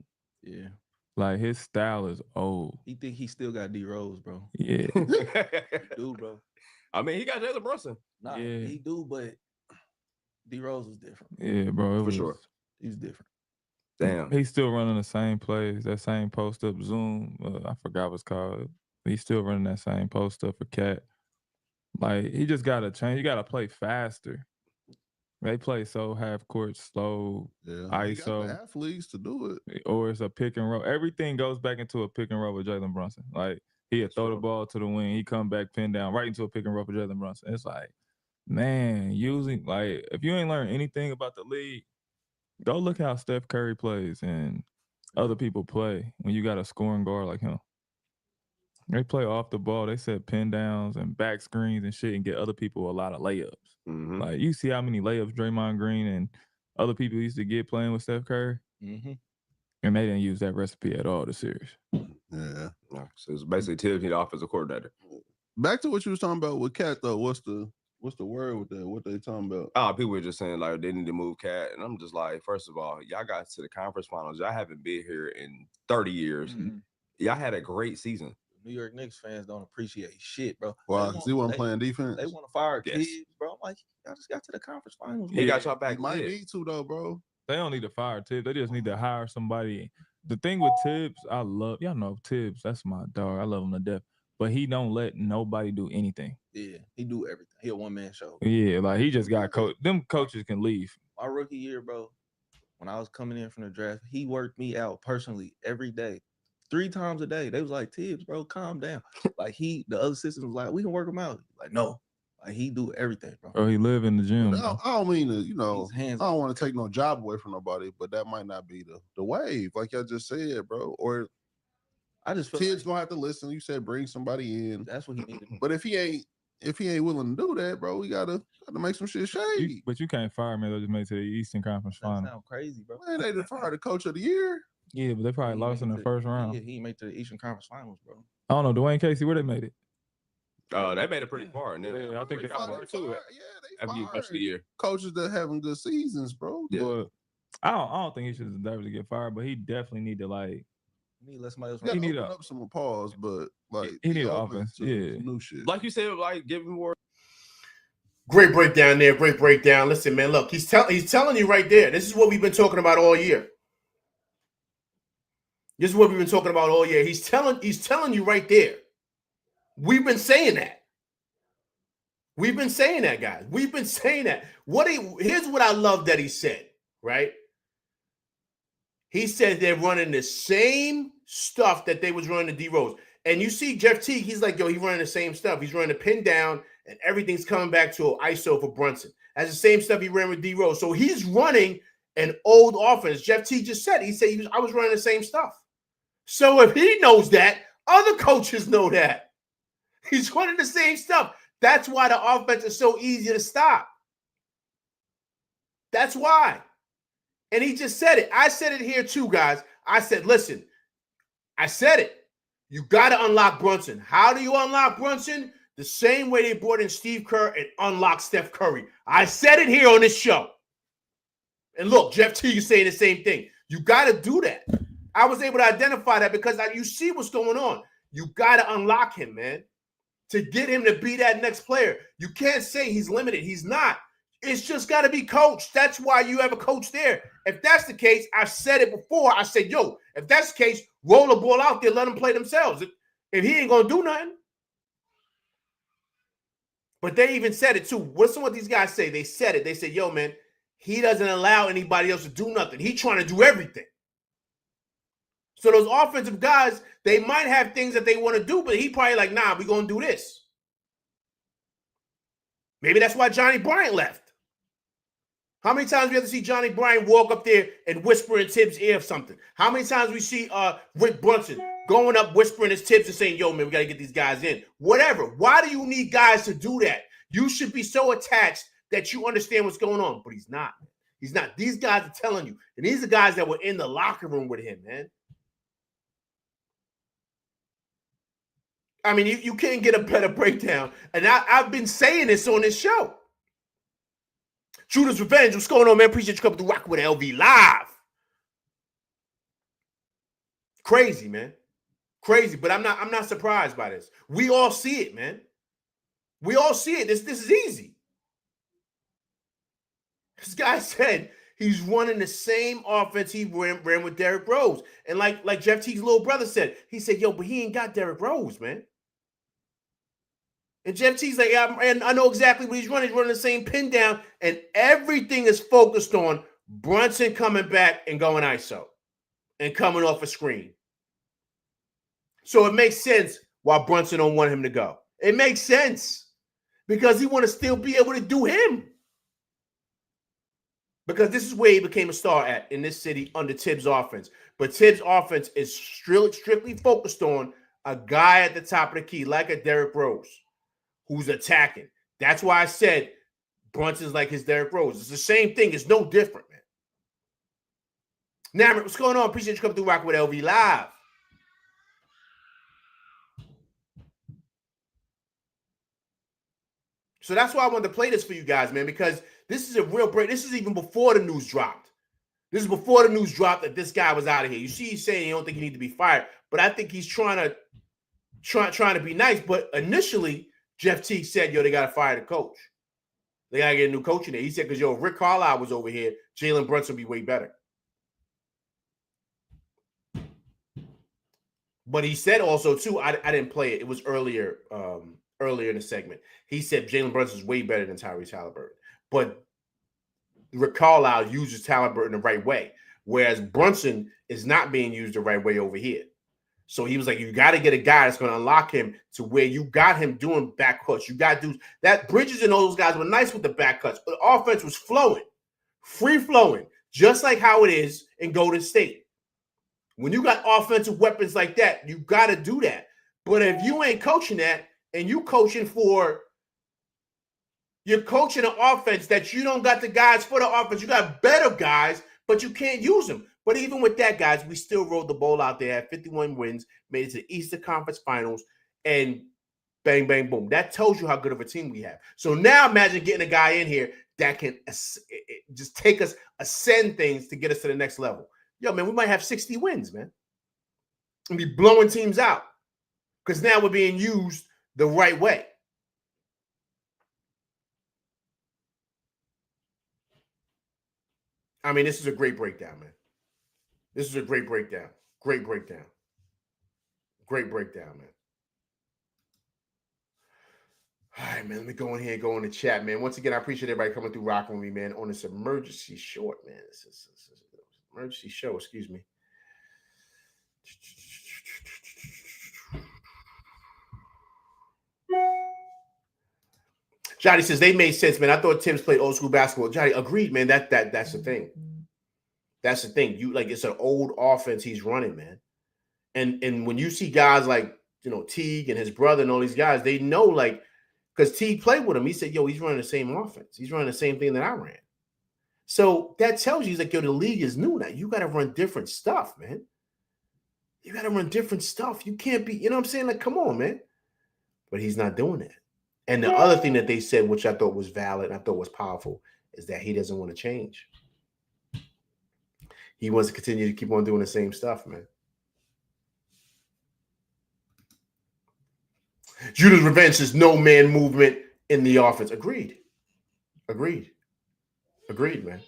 Yeah. Like his style is old. He think he still got D Rose, bro. Yeah. Dude, bro. I mean, he got Jalen Brunson. Nah, Yeah. he do, but D Rose was different. Yeah, bro. For sure. He was different. Damn. He's still running the same plays, that same post up zoom. I forgot what's called. He's still running that same post up for Cat. Like he just gotta change. You gotta play faster. They play so half court slow, ISO. You got the athletes to do it. Or it's a pick and roll. Everything goes back into a pick and roll with Jalen Brunson. Like he'd throw the ball to the wing, he come back, pin down, right into a pick and roll for Jalen Brunson. It's like, man, if you ain't learned anything about the league, go look how Steph Curry plays and other people play when you got a scoring guard like him. They play off the ball. They set pin downs and back screens and shit and get other people a lot of layups. Mm-hmm. Like you see how many layups Draymond Green and other people used to get playing with Steph Curry, and they didn't use that recipe at all this series. Yeah. So it's basically Tibbs need the offensive coordinator. Back to what you was talking about with Cat though. What's the word with that? What they talking about? People were just saying like they need to move Cat, and I'm just like, first of all, y'all got to the conference finals. Y'all haven't been here in 30 years. Mm-hmm. Y'all had a great season. New York Knicks fans don't appreciate shit, bro. Wow, because he wasn't playing defense. They want to fire kids, bro. I'm like, y'all just got to the conference finals. He got y'all back. He might need to though, bro. They don't need to fire Tibbs. They just need to hire somebody. The thing with Tibbs, y'all know Tibbs. That's my dog. I love him to death. But he don't let nobody do anything. Yeah, he do everything. He a one-man show. Yeah, like he just got coach. Them coaches can leave. My rookie year, bro, when I was coming in from the draft, he worked me out personally every day. 3 times a day. They was like, Tibbs, bro, calm down. Like the other assistants was like, we can work him out. Like, no. Like he do everything, bro. Oh, he live in the gym. I don't mean to, I don't want to take no job away from nobody, but that might not be the wave, like I just said, bro. Or I just feel Tibbs gonna have to listen. You said bring somebody in. That's what he needed. But if he ain't willing to do that, bro, we gotta make some shit shake. But you can't fire me. They just made it to the Eastern Conference Final. That sound crazy, bro. Man, they just fired the coach of the year. Yeah, but they probably lost in the first round. Yeah, he made it to the Eastern Conference Finals, bro. I don't know, Dwayne Casey, where they made it? They made it pretty far. And then I think they got too. After you coach the year, coaches that having good seasons, bro. Yeah. But I don't think he should deserve to get fired, but he definitely need to He let somebody else. He need to open up some pause, but like he need offense. Yeah, new shit. Like you said, like give him more. Great breakdown there. Great breakdown. Listen, man, look, he's telling you right there. This is what we've been talking about all year. This is what we've been talking about all year. He's telling you right there. We've been saying that. We've been saying that, guys. We've been saying that. Here's what I love that he said, right? He said they're running the same stuff that they was running to D-Rose. And you see Jeff Teague, he's like, yo, he's running the same stuff. He's running the pin down, and everything's coming back to an ISO for Brunson. That's the same stuff he ran with D-Rose. So he's running an old offense. Jeff Teague just said, I was running the same stuff. So if he knows that, other coaches know that. He's running the same stuff. That's why the offense is so easy to stop. That's why. And he just said it. I said it here too, guys. I said, listen, I said it. You got to unlock Brunson. How do you unlock Brunson? The same way they brought in Steve Kerr and unlocked Steph Curry. I said it here on this show. And look, Jeff Teague is saying the same thing. You got to do that. I was able to identify that because you see what's going on. You got to unlock him, man, to get him to be that next player. You can't say he's limited. He's not. It's just got to be coached. That's why you have a coach there. If that's the case, I've said it before. I said, yo, if that's the case, roll the ball out there, let them play themselves. If he ain't going to do nothing. But they even said it too. Listen what these guys say. They said it. They said, yo, man, he doesn't allow anybody else to do nothing. He's trying to do everything. So those offensive guys, they might have things that they want to do, but he probably like, nah, we're going to do this. Maybe that's why Johnny Bryant left. How many times we have to see Johnny Bryant walk up there and whisper in Tibbs' ear of something? How many times we see Rick Brunson going up whispering his Tibbs and saying, yo, man, we got to get these guys in? Whatever. Why do you need guys to do that? You should be so attached that you understand what's going on, but he's not. He's not. These guys are telling you, and these are guys that were in the locker room with him, man. I mean, you can't get a better breakdown. And I've been saying this on this show. Shooter's Revenge, what's going on, man? Appreciate you coming to Rock with LV Live. Crazy, man. Crazy, but I'm not surprised by this. We all see it, man. We all see it. This is easy. This guy said he's running the same offense he ran with Derrick Rose. And like Jeff Teague's little brother said, he said, yo, but he ain't got Derrick Rose, man. And Jeff Teague's like, yeah, and I know exactly what he's running. He's running the same pin down, and everything is focused on Brunson coming back and going ISO and coming off a screen. So it makes sense why Brunson don't want him to go. It makes sense because he want to still be able to do him. Because this is where he became a star at in this city under Tibbs' offense. But Tibbs' offense is strictly focused on a guy at the top of the key, like a Derrick Rose, who's attacking. That's why I said Brunson's like his Derrick Rose. It's the same thing. It's no different, man. Now, what's going on? Appreciate you coming through Rock with LV Live. So that's why I wanted to play this for you guys, man, because this is a real break. This is even before the news dropped. This is before the news dropped that this guy was out of here. You see, he's saying he don't think he need to be fired, but I think he's trying to be nice. But initially, Jeff Teague said, yo, they got to fire the coach. They got to get a new coach in there. He said, because, yo, if Rick Carlisle was over here, Jalen Brunson would be way better. But he said also, too, I didn't play it. It was earlier in the segment. He said Jalen Brunson is way better than Tyrese Halliburton. But Rick Carlisle uses Halliburton the right way, whereas Brunson is not being used the right way over here. So he was like, you got to get a guy that's going to unlock him to where you got him doing back cuts. You got to do that. Bridges and all those guys were nice with the back cuts, but the offense was flowing, free flowing, just like how it is in Golden State. When you got offensive weapons like that, you got to do that. But if you ain't coaching that and you're coaching an offense that you don't got the guys for the offense, you got better guys, but you can't use them. But even with that, guys, we still rolled the ball out there, had 51 wins, made it to the Eastern Conference Finals, and bang, bang, boom. That tells you how good of a team we have. So now imagine getting a guy in here that can just take us, ascend things to get us to the next level. Yo, man, we might have 60 wins, man. And be blowing teams out because now we're being used the right way. I mean, this is a great breakdown, man. This is a great breakdown. Great breakdown. Great breakdown, man. All right, man. Let me go in here and go in the chat, man. Once again, I appreciate everybody coming through rocking with me, man, on this emergency short, man. This is emergency show, excuse me. Johnny says they made sense, man. I thought Tim's played old school basketball. Johnny, agreed, man. That's the thing. That's the thing. You like it's an old offense he's running, man. And when you see guys like Teague and his brother and all these guys, they know like because Teague played with him. He said, "Yo, he's running the same offense. He's running the same thing that I ran." So that tells you, he's like, "Yo, the league is new now. You got to run different stuff, man. You got to run different stuff. You can't be, you know what I'm saying? Like, come on, man." But he's not doing that. And the other thing that they said, which I thought was valid, and I thought was powerful, is that he doesn't want to change. He wants to continue to keep on doing the same stuff, man. Judah's Revenge is no man movement in the offense. Agreed, man.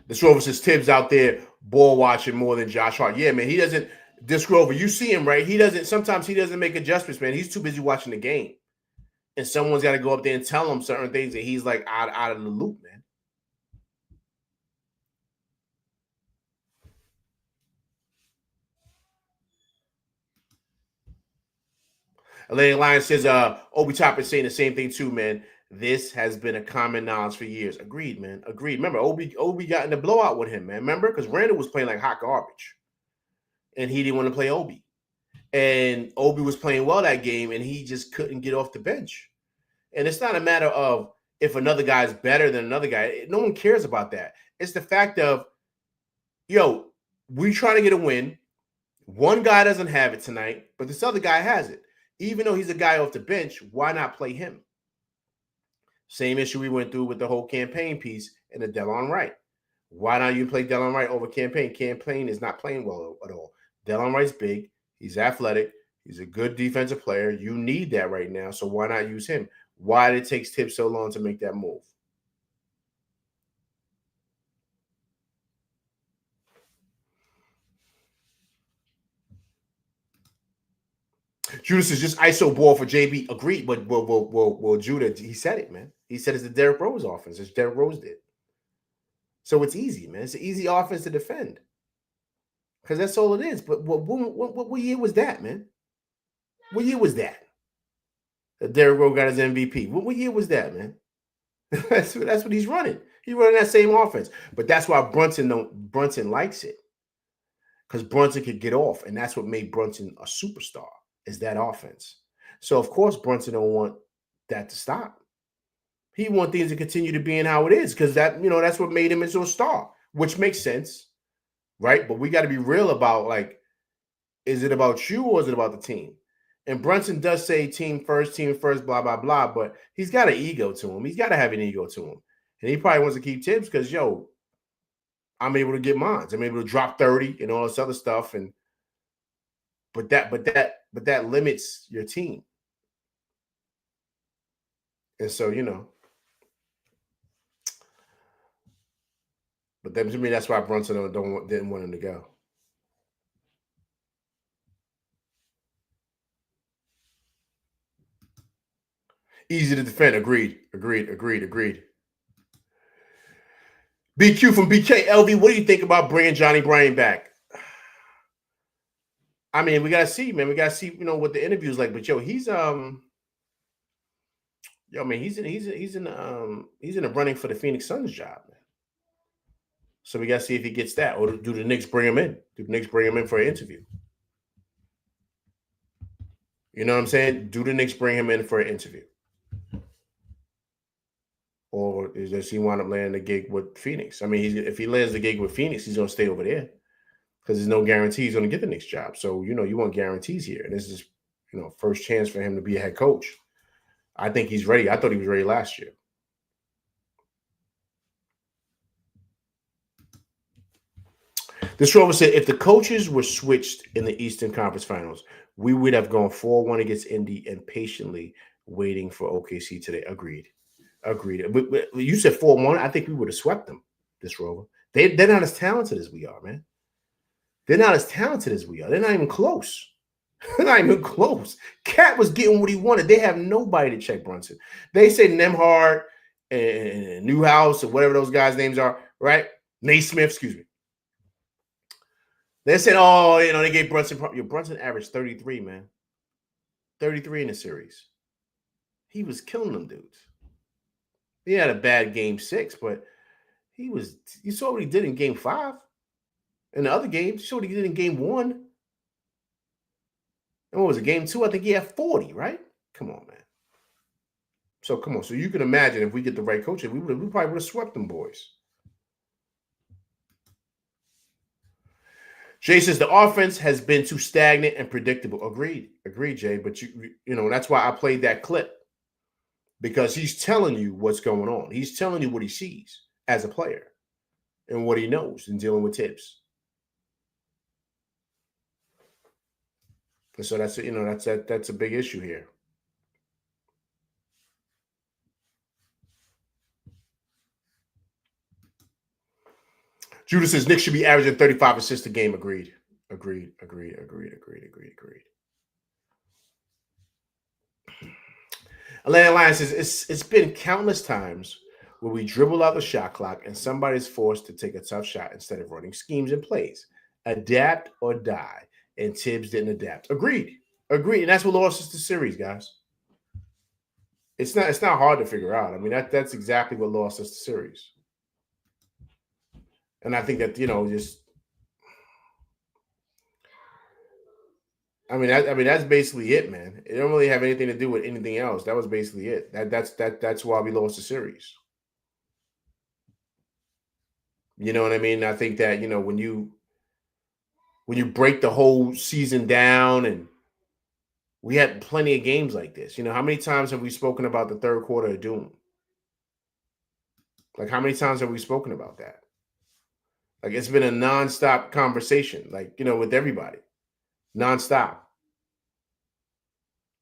This Rover says Tibbs out there ball watching more than Josh Hart. Yeah, man, he doesn't. This Grover, you see him, right? Sometimes he doesn't make adjustments, man. He's too busy watching the game. And someone's got to go up there and tell him certain things that he's like out of the loop, man. Elaine Lyons says, Obi Toppin saying the same thing too, man. This has been a common knowledge for years. Agreed, man. Agreed. Remember, Obi got in the blowout with him, man. Remember? Because Randall was playing like hot garbage. And he didn't want to play Obi. And Obi was playing well that game, and he just couldn't get off the bench. And it's not a matter of if another guy's better than another guy. No one cares about that. It's the fact of, we trying to get a win. One guy doesn't have it tonight, but this other guy has it. Even though he's a guy off the bench, why not play him? Same issue we went through with the whole campaign piece and the Delon Wright. Why not you play Delon Wright over campaign? Campaign is not playing well at all. Delon Wright's big. He's athletic. He's a good defensive player. You need that right now, so why not use him? Why did it take Tibbs so long to make that move? Judah says just ISO ball for JB. Agreed, but well, Judah, he said it, man. He said it's the Derrick Rose offense, as Derrick Rose did. So it's easy, man. It's an easy offense to defend because that's all it is. But what year was that, man? What year was that? That Derrick Rose got his MVP. What year was that, man? that's what he's running. He's running that same offense. But that's why Brunson likes it, because Brunson could get off, and that's what made Brunson a superstar. Is that offense. So, of course, Brunson don't want that to stop. He wants things to continue to be in how it is because that's what made him into a star, which makes sense, right? But we got to be real about, like, is it about you or is it about the team? And Brunson does say team first, blah, blah, blah, but he's got an ego to him. He's got to have an ego to him. And he probably wants to keep Tibbs because, I'm able to get mine. I'm able to drop 30 and all this other stuff. But that limits your team. And so, but to me, that's why Brunson didn't want him to go. Easy to defend. Agreed. BQ from BK. LV, what do you think about bringing Johnny Bryant back? I mean, we gotta see, man. We gotta see, what the interview's like. But he's man, he's in the running for the Phoenix Suns job, man. So we gotta see if he gets that, or do the Knicks bring him in? Do the Knicks bring him in for an interview? You know what I'm saying? Do the Knicks bring him in for an interview? Or does he wind up landing the gig with Phoenix? I mean, if he lands the gig with Phoenix, he's going to stay over there because there's no guarantee he's going to get the Knicks job. So, you want guarantees here. And this is, first chance for him to be a head coach. I think he's ready. I thought he was ready last year. This Rover said, if the coaches were switched in the Eastern Conference Finals, we would have gone 4-1 against Indy and patiently waiting for OKC today. Agreed. But you said 4-1. I think we would have swept them, this Rover. They're not as talented as we are, man. They're not as talented as we are. They're not even close. Cat was getting what he wanted. They have nobody to check Brunson. They say Nembhard and Newhouse or whatever those guys' names are, right? Naismith, excuse me. They said, they gave Brunson. Brunson averaged 33, man. 33 in the series. He was killing them dudes. He had a bad game 6, but you saw what he did in game 5. In the other games, you saw what he did in game 1. And what was it, game 2? I think he had 40, right? Come on, man. So come on. So you can imagine if we get the right coaching, we probably would have swept them boys. Jay says the offense has been too stagnant and predictable. Agreed, Jay. But that's why I played that clip. Because he's telling you what's going on. He's telling you what he sees as a player and what he knows in dealing with Tibbs. And so that's a big issue here. Judah says Knicks should be averaging 35 assists a game. Agreed. Atlanta Lions says it's been countless times where we dribble out the shot clock and somebody's forced to take a tough shot instead of running schemes and plays. Adapt or die. And Tibbs didn't adapt. Agreed. And that's what lost us the series, guys. It's not hard to figure out. I mean, that's exactly what lost us the series. And I think that, I mean, that's basically it, man. It don't really have anything to do with anything else. That was basically it. That's why we lost the series. You know what I mean? I think that, when you break the whole season down, and we had plenty of games like this. How many times have we spoken about the third quarter of doom? Like, how many times have we spoken about that? Like, it's been a nonstop conversation, like, with everybody. Nonstop.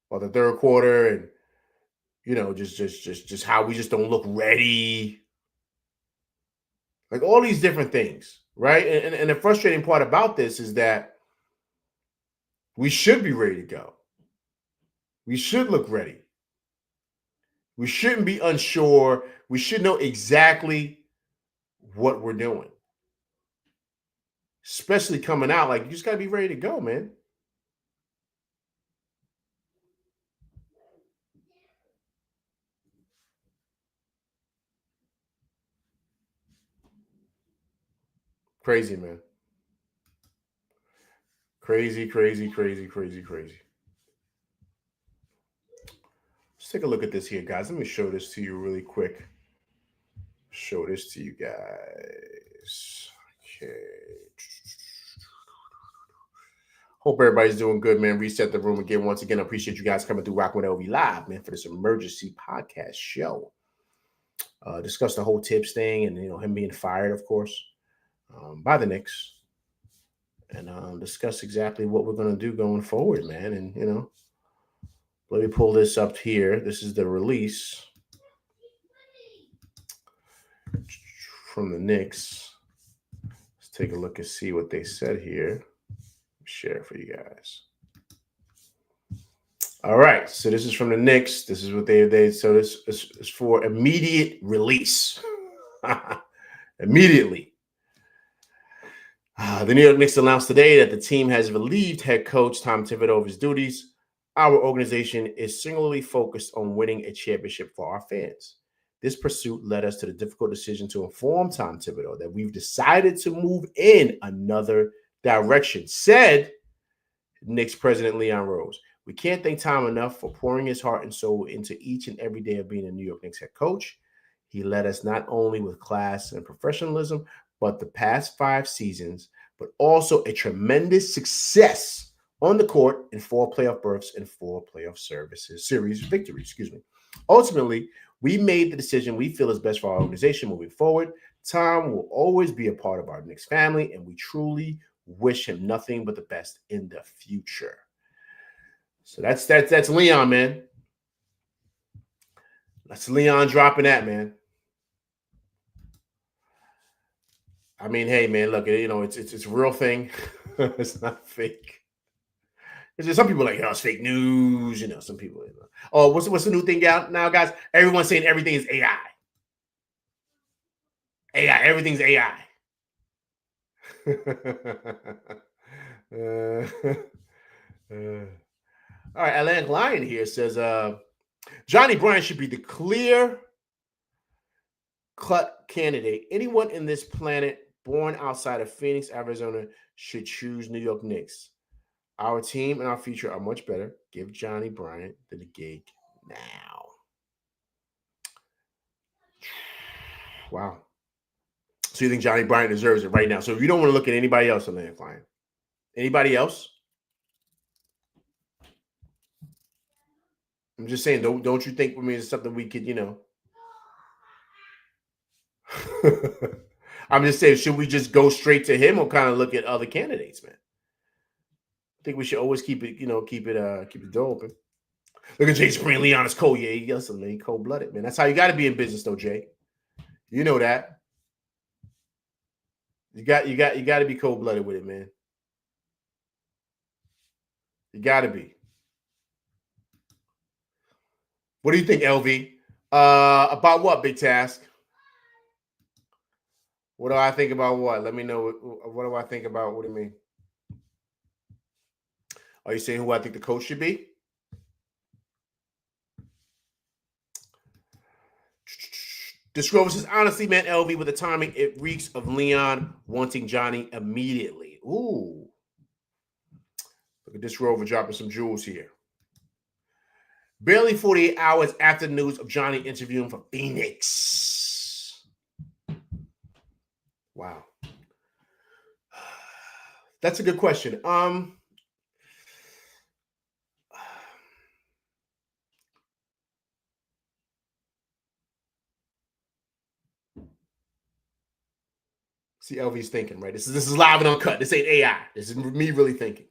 Well, the third quarter, and just how we just don't look ready. Like, all these different things, right? And the frustrating part about this is that we should be ready to go. We should look ready. We shouldn't be unsure. We should know exactly what we're doing. Especially coming out, like, you just got to be ready to go, man. Crazy, man. Crazy, crazy, crazy, crazy, crazy. Let's take a look at this here, guys. Let me show this to you really quick. Show this to you guys. Okay. Hope everybody's doing good, man. Reset the room again. Once again, I appreciate you guys coming through Rock with LV Live, man, for this emergency podcast show. Discuss the whole Tibbs thing and, him being fired, of course, by the Knicks. And discuss exactly what we're going to do going forward, man. And, let me pull this up here. This is the release from the Knicks. Let's take a look and see what they said here. Share it for you guys. All right. So this is from the Knicks. This is what they so this is for immediate release. Immediately. The New York Knicks announced today that the team has relieved head coach Tom Thibodeau of his duties. Our organization is singularly focused on winning a championship for our fans. This pursuit led us to the difficult decision to inform Tom Thibodeau that we've decided to move in another direction, said Knicks president Leon Rose. We can't thank Tom enough for pouring his heart and soul into each and every day of being a New York Knicks head coach. He led us not only with class and professionalism, but the past 5 seasons, but also a tremendous success on the court in 4 playoff berths and 4 playoff series victories. Ultimately, we made the decision we feel is best for our organization moving forward. Tom will always be a part of our Knicks family, and we truly wish him nothing but the best in the future. So that's Leon, man. That's Leon dropping that, man. I mean, hey, man, look, it's a real thing. It's not fake. There's some people like, it's fake news. Some people. Oh, what's the new thing out now, guys? Everyone's saying everything is AI. AI, everything's AI. All right, Atlantic Lion here says Johnny Bryant should be the clear cut candidate. Anyone in this planet born outside of Phoenix, Arizona should choose New York Knicks. Our team and our future are much better. Give Johnny Bryant the gig now. Wow. So you think Johnny Bryant deserves it right now? So if you don't want to look at anybody else on the client, anybody else? I'm just saying, don't you think it's something we could, I'm just saying, should we just go straight to him or kind of look at other candidates, man? I think we should always keep it the door open. Look at Jay Spring, Leon is cold. Yeah, he cold-blooded, man. That's how you got to be in business, though, Jay. You know that. You got to be cold-blooded with it, man. You got to be. What do you think, LV? About what, Big Task? What do I think about what? Let me know. What do I think about? What do you mean? Are you saying who I think the coach should be? Discover says, honestly, man, LV, with the timing, it reeks of Leon wanting Johnny immediately. Ooh. Look at this Rover dropping some jewels here. Barely 48 hours after the news of Johnny interviewing for Phoenix. Wow. That's a good question. See, LV's thinking, right? This is live and uncut. This ain't AI. This is me really thinking.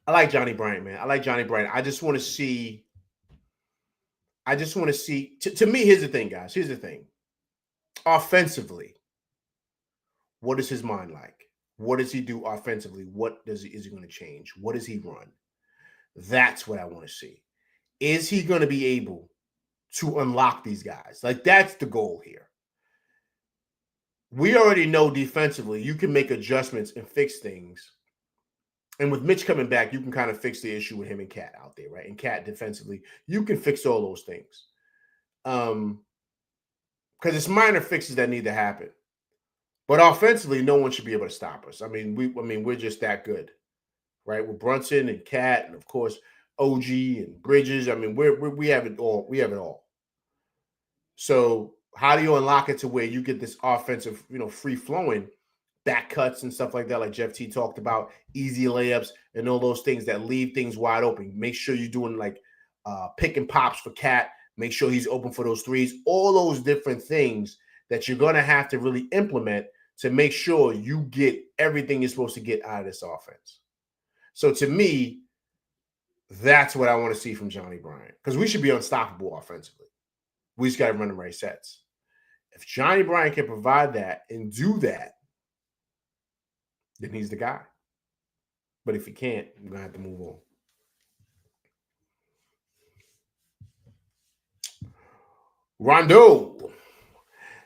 I like Johnny Bryant, man. I like Johnny Bryant. I just want to see. To me, here's the thing, guys. Here's the thing. Offensively, what is his mind like? What does he do offensively? Is he going to change? What does he run? That's what I want to see. Is he going to be able to unlock these guys? Like, that's the goal here. We already know defensively you can make adjustments and fix things. And with Mitch coming back, you can kind of fix the issue with him and Cat out there, right? And Cat defensively, you can fix all those things. Because it's minor fixes that need to happen. But offensively, no one should be able to stop us. I mean, we're just that good, right? With Brunson and Cat, and of course OG and Bridges. I mean, we have it all. We have it all. So how do you unlock it to where you get this offensive, free flowing back cuts and stuff like that, like Jeff T talked about, easy layups and all those things that leave things wide open. Make sure you're doing like pick and pops for Cat. Make sure he's open for those threes. All those different things that you're going to have to really implement to make sure you get everything you're supposed to get out of this offense. So to me, that's what I want to see from Johnny Bryant, because we should be unstoppable offensively. We just got to run the right sets. If Johnny Bryant can provide that and do that, then he's the guy. But if he can't, we're going to have to move on. Rondo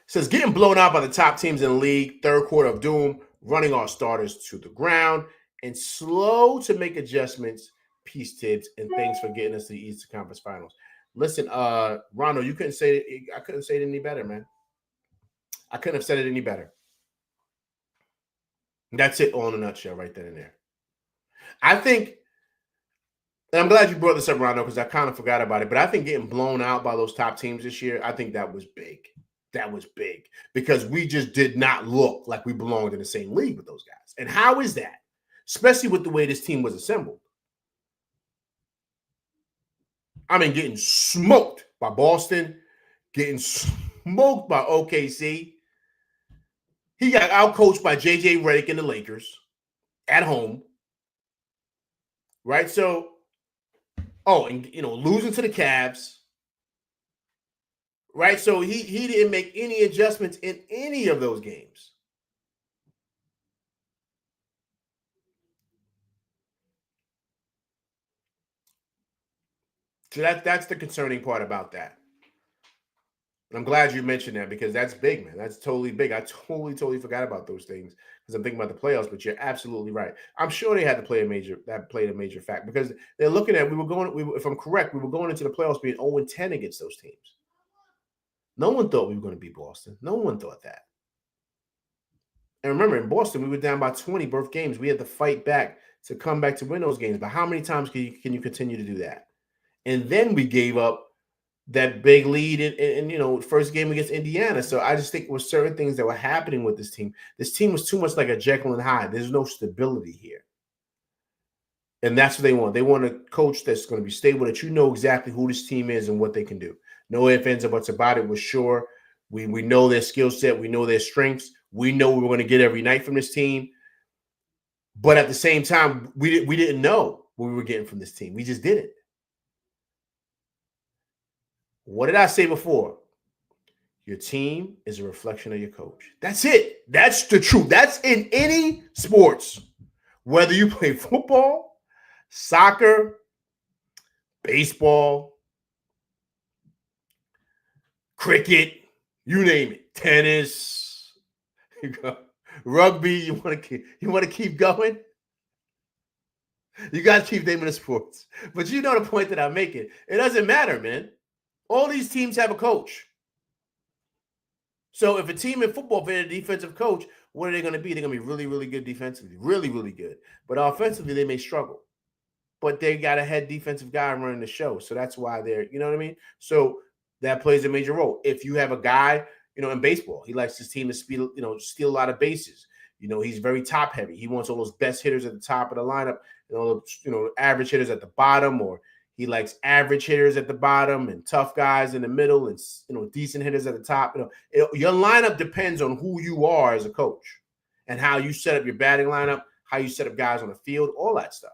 says, getting blown out by the top teams in the league, third quarter of doom, running our starters to the ground, and slow to make adjustments. Peace, Tibbs, and thanks for getting us to the Eastern Conference Finals. Listen, Rondo, I couldn't say it any better, man. I couldn't have said it any better. That's it all in a nutshell right then and there. I think, and I'm glad you brought this up, Rondo, because I kind of forgot about it, but I think getting blown out by those top teams this year, I think that was big. That was big because we just did not look like we belonged in the same league with those guys. And how is that? Especially with the way this team was assembled. I mean, getting smoked by Boston, getting smoked by OKC. He got outcoached by JJ Redick and the Lakers at home. Right? So, and losing to the Cavs. Right? So he didn't make any adjustments in any of those games. So that's the concerning part about that. And I'm glad you mentioned that because that's big, man. That's totally big. I totally forgot about those things because I'm thinking about the playoffs, but you're absolutely right. I'm sure they had to play a major fact because they're looking at, if I'm correct, we were going into the playoffs being 0-10 against those teams. No one thought we were going to beat Boston. No one thought that. And remember, in Boston, we were down by 20 both games. We had to fight back to come back to win those games. But how many times can you continue to do that? And then we gave up that big lead in first game against Indiana. So I just think there were certain things that were happening with this team. This team was too much like a Jekyll and Hyde. There's no stability here. And that's what they want. They want a coach that's going to be stable, that you know exactly who this team is and what they can do. No ifs, ands, or buts about it. We're sure. We know their skill set. We know their strengths. We know what we're going to get every night from this team. But at the same time, we didn't know what we were getting from this team. We just didn't. What did I say before? Your team is a reflection of your coach. That's it. That's the truth. That's in any sports. Whether you play football, soccer, baseball, cricket, you name it, tennis, rugby. You want to keep going? You got to keep naming the sports. But you know the point that I'm making. It doesn't matter, man. All these teams have a coach. So if a team in football, if they're a defensive coach, what are they going to be? They're going to be really, really good defensively, really, really good. But offensively, they may struggle. But they got a head defensive guy running the show. So that's why they're, you know what I mean? So that plays a major role. If you have a guy, in baseball, he likes his team to steal a lot of bases. He's very top heavy. He wants all those best hitters at the top of the lineup, average hitters at the bottom, or he likes average hitters at the bottom and tough guys in the middle and, decent hitters at the top. Your lineup depends on who you are as a coach and how you set up your batting lineup, how you set up guys on the field, all that stuff.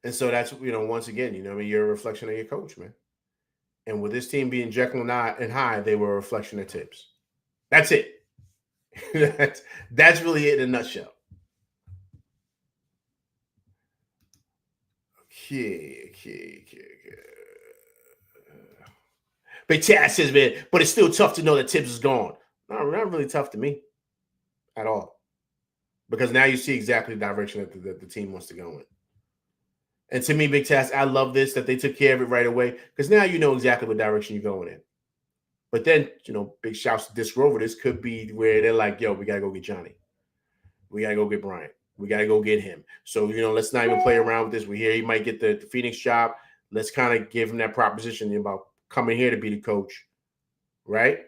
And so that's, once again, you're a reflection of your coach, man. And with this team being Jekyll and Hyde, they were a reflection of Tibbs. That's it. That's really it in a nutshell. Okay. Big Chad says, man, but it's still tough to know that Tibbs is gone. No, not really tough to me at all. Because now you see exactly the direction that the team wants to go in. And to me, Big Taz, I love this, that they took care of it right away, because now you know exactly what direction you're going in. But then, big shouts to Disc Rover. This could be where they're like, yo, we got to go get Johnny. We got to go get Bryant. We got to go get him. So, let's not even play around with this. We hear he might get the Phoenix job. Let's kind of give him that proposition about coming here to be the coach, right?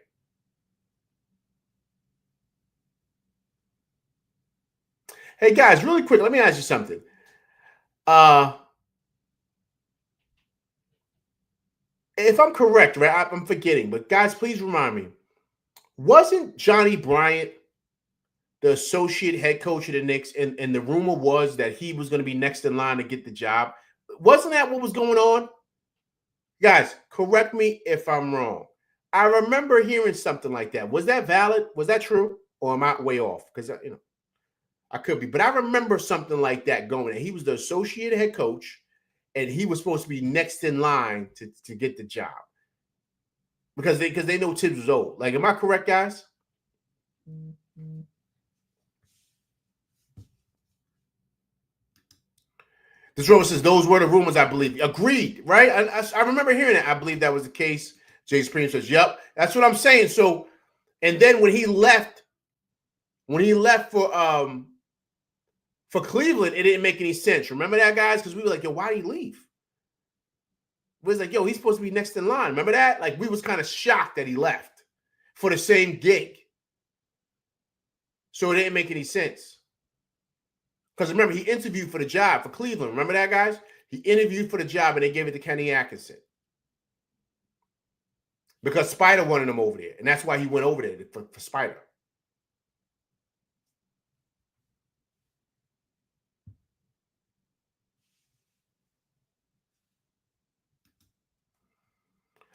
Hey, guys, really quick, let me ask you something. If I'm correct, right, I'm forgetting, but guys, please remind me. Wasn't Johnny Bryant the associate head coach of the Knicks, and the rumor was that he was going to be next in line to get the job? Wasn't that what was going on? Guys, correct me if I'm wrong. I remember hearing something like that. Was that valid? Was that true? Or am I way off? Because, I could be. But I remember something like that going. He was the associate head coach, and he was supposed to be next in line to get the job. Because they know Tibbs was old. Like, am I correct, guys? This Rover says those were the rumors, I believe. Agreed, right? I remember hearing that. I believe that was the case. Jay Supreme says, yep, that's what I'm saying. So, and then when he left for Cleveland, it didn't make any sense. Remember that, guys? Because we were like, yo, why did he leave? It was like, yo, he's supposed to be next in line. Remember that? Like, we was kind of shocked that he left for the same gig. So it didn't make any sense. Because remember, he interviewed for the job for Cleveland. Remember that, guys? He interviewed for the job, and they gave it to Kenny Atkinson. Because Spider wanted him over there. And that's why he went over there for Spider.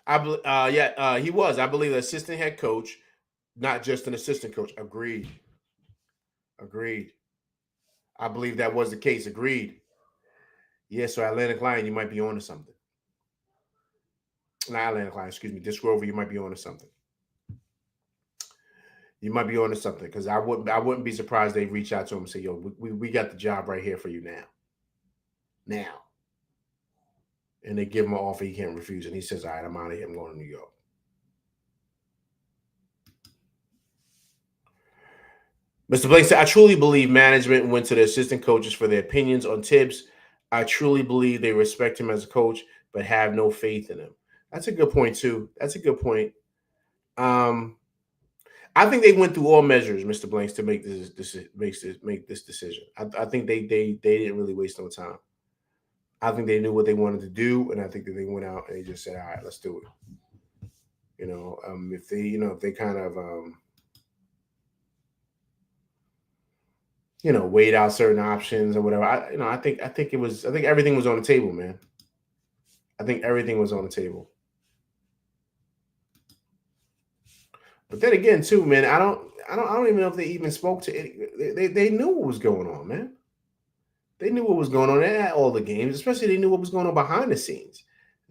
He was. I believe, the assistant head coach, not just an assistant coach. Agreed. I believe that was the case. Agreed. Yeah, so Atlantic Lion, you might be on to something. Not Atlantic Lion, excuse me. Disc Rover, you might be on to something. You might be on to something, because I wouldn't be surprised they reach out to him and say, yo, we got the job right here for you now. And they give him an offer he can't refuse, and he says, all right, I'm out of here. I'm going to New York. Mr. Blake said, I truly believe management went to the assistant coaches for their opinions on Tibbs. I truly believe they respect him as a coach, but have no faith in him. That's a good point, too. That's a good point. I think they went through all measures, Mr. Blanks, to make this decision. I think they didn't really waste no time. I think they knew what they wanted to do, and I think that they went out and they just said, all right, let's do it. If they kind of weighed out certain options or whatever. I think everything was on the table, man. I think everything was on the table. But then again, too, man, I don't even know if they even spoke to it. They knew what was going on, man. They knew what was going on at all the games, especially they knew what was going on behind the scenes.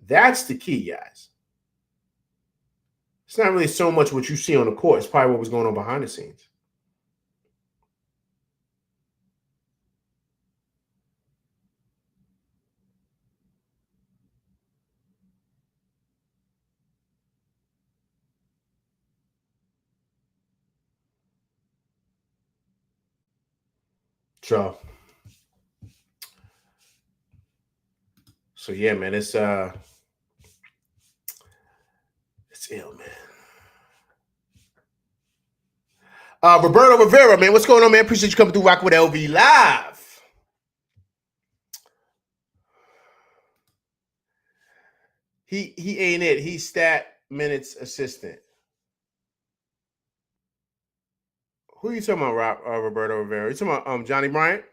That's the key, guys. It's not really so much what you see on the court. It's probably what was going on behind the scenes. So yeah, man, it's ill, man. Roberto Rivera, man, what's going on, man? Appreciate you coming through Rock with LV Live. He ain't it. He's stat minutes assistant. Who are you talking about, Roberto Rivera? You talking about Johnny Bryant?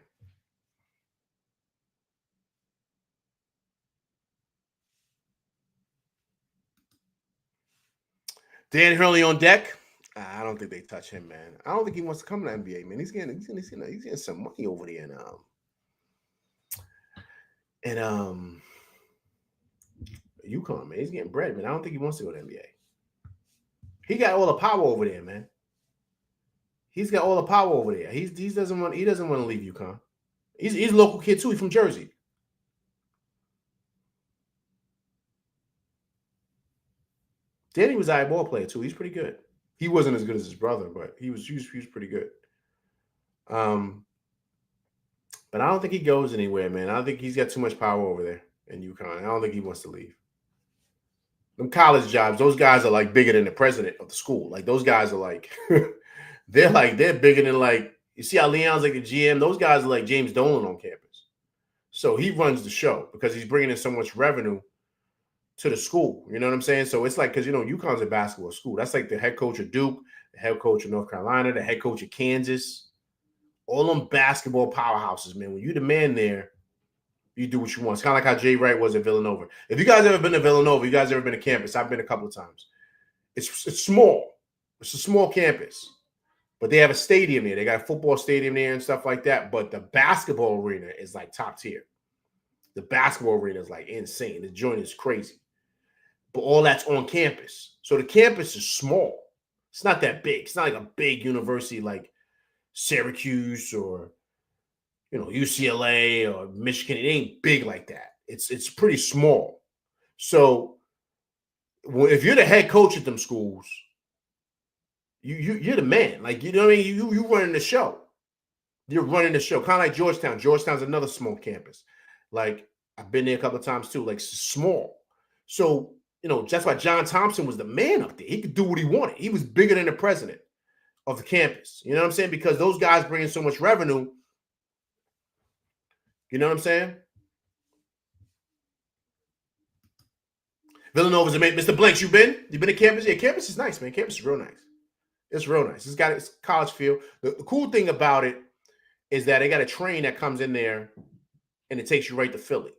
Dan Hurley on deck. I don't think they touch him, man. I don't think he wants to come to the NBA, man. He's getting some money over there, and UConn, man. He's getting bread, man. I don't think he wants to go to the NBA. He got all the power over there, man. He's got all the power over there. He doesn't want to leave UConn. He's a local kid too. He's from Jersey. Danny was a ball player too. He's pretty good. He wasn't as good as his brother, but he was pretty good. But I don't think he goes anywhere, man. I don't think he's got too much power over there in UConn. I don't think he wants to leave. Them college jobs, those guys are like bigger than the president of the school. Like those guys are like, they're bigger than like, you see how Leon's like the GM? Those guys are like James Dolan on campus. So he runs the show because he's bringing in so much revenue to the school. You know what I'm saying? So it's like, because, UConn's a basketball school. That's like the head coach of Duke, the head coach of North Carolina, the head coach of Kansas. All them basketball powerhouses, man. When you're the man there, you do what you want. It's kind of like how Jay Wright was at Villanova. If you guys ever been to Villanova, you guys ever been to campus, I've been a couple of times. It's small. It's a small campus. But they have a stadium there. They got a football stadium there and stuff like that. But the basketball arena is like top tier. The basketball arena is like insane. The joint is crazy. But all that's on campus. So the campus is small. It's not that big. It's not like a big university like Syracuse or, UCLA or Michigan. It ain't big like that. It's pretty small. So if you're the head coach at them schools, you're the man. Like, you know what I mean? You running the show. You're running the show. Kind of like Georgetown. Georgetown's another small campus. Like, I've been there a couple of times too. Like, small. So, that's why John Thompson was the man up there. He could do what he wanted. He was bigger than the president of the campus. You know what I'm saying? Because those guys bring in so much revenue. You know what I'm saying? Villanova's a mate. Mr. Blanks, you been to campus? Yeah, campus is nice, man. Campus is real nice. It's real nice. It's got its college feel. The cool thing about it is that they got a train that comes in there and it takes you right to Philly.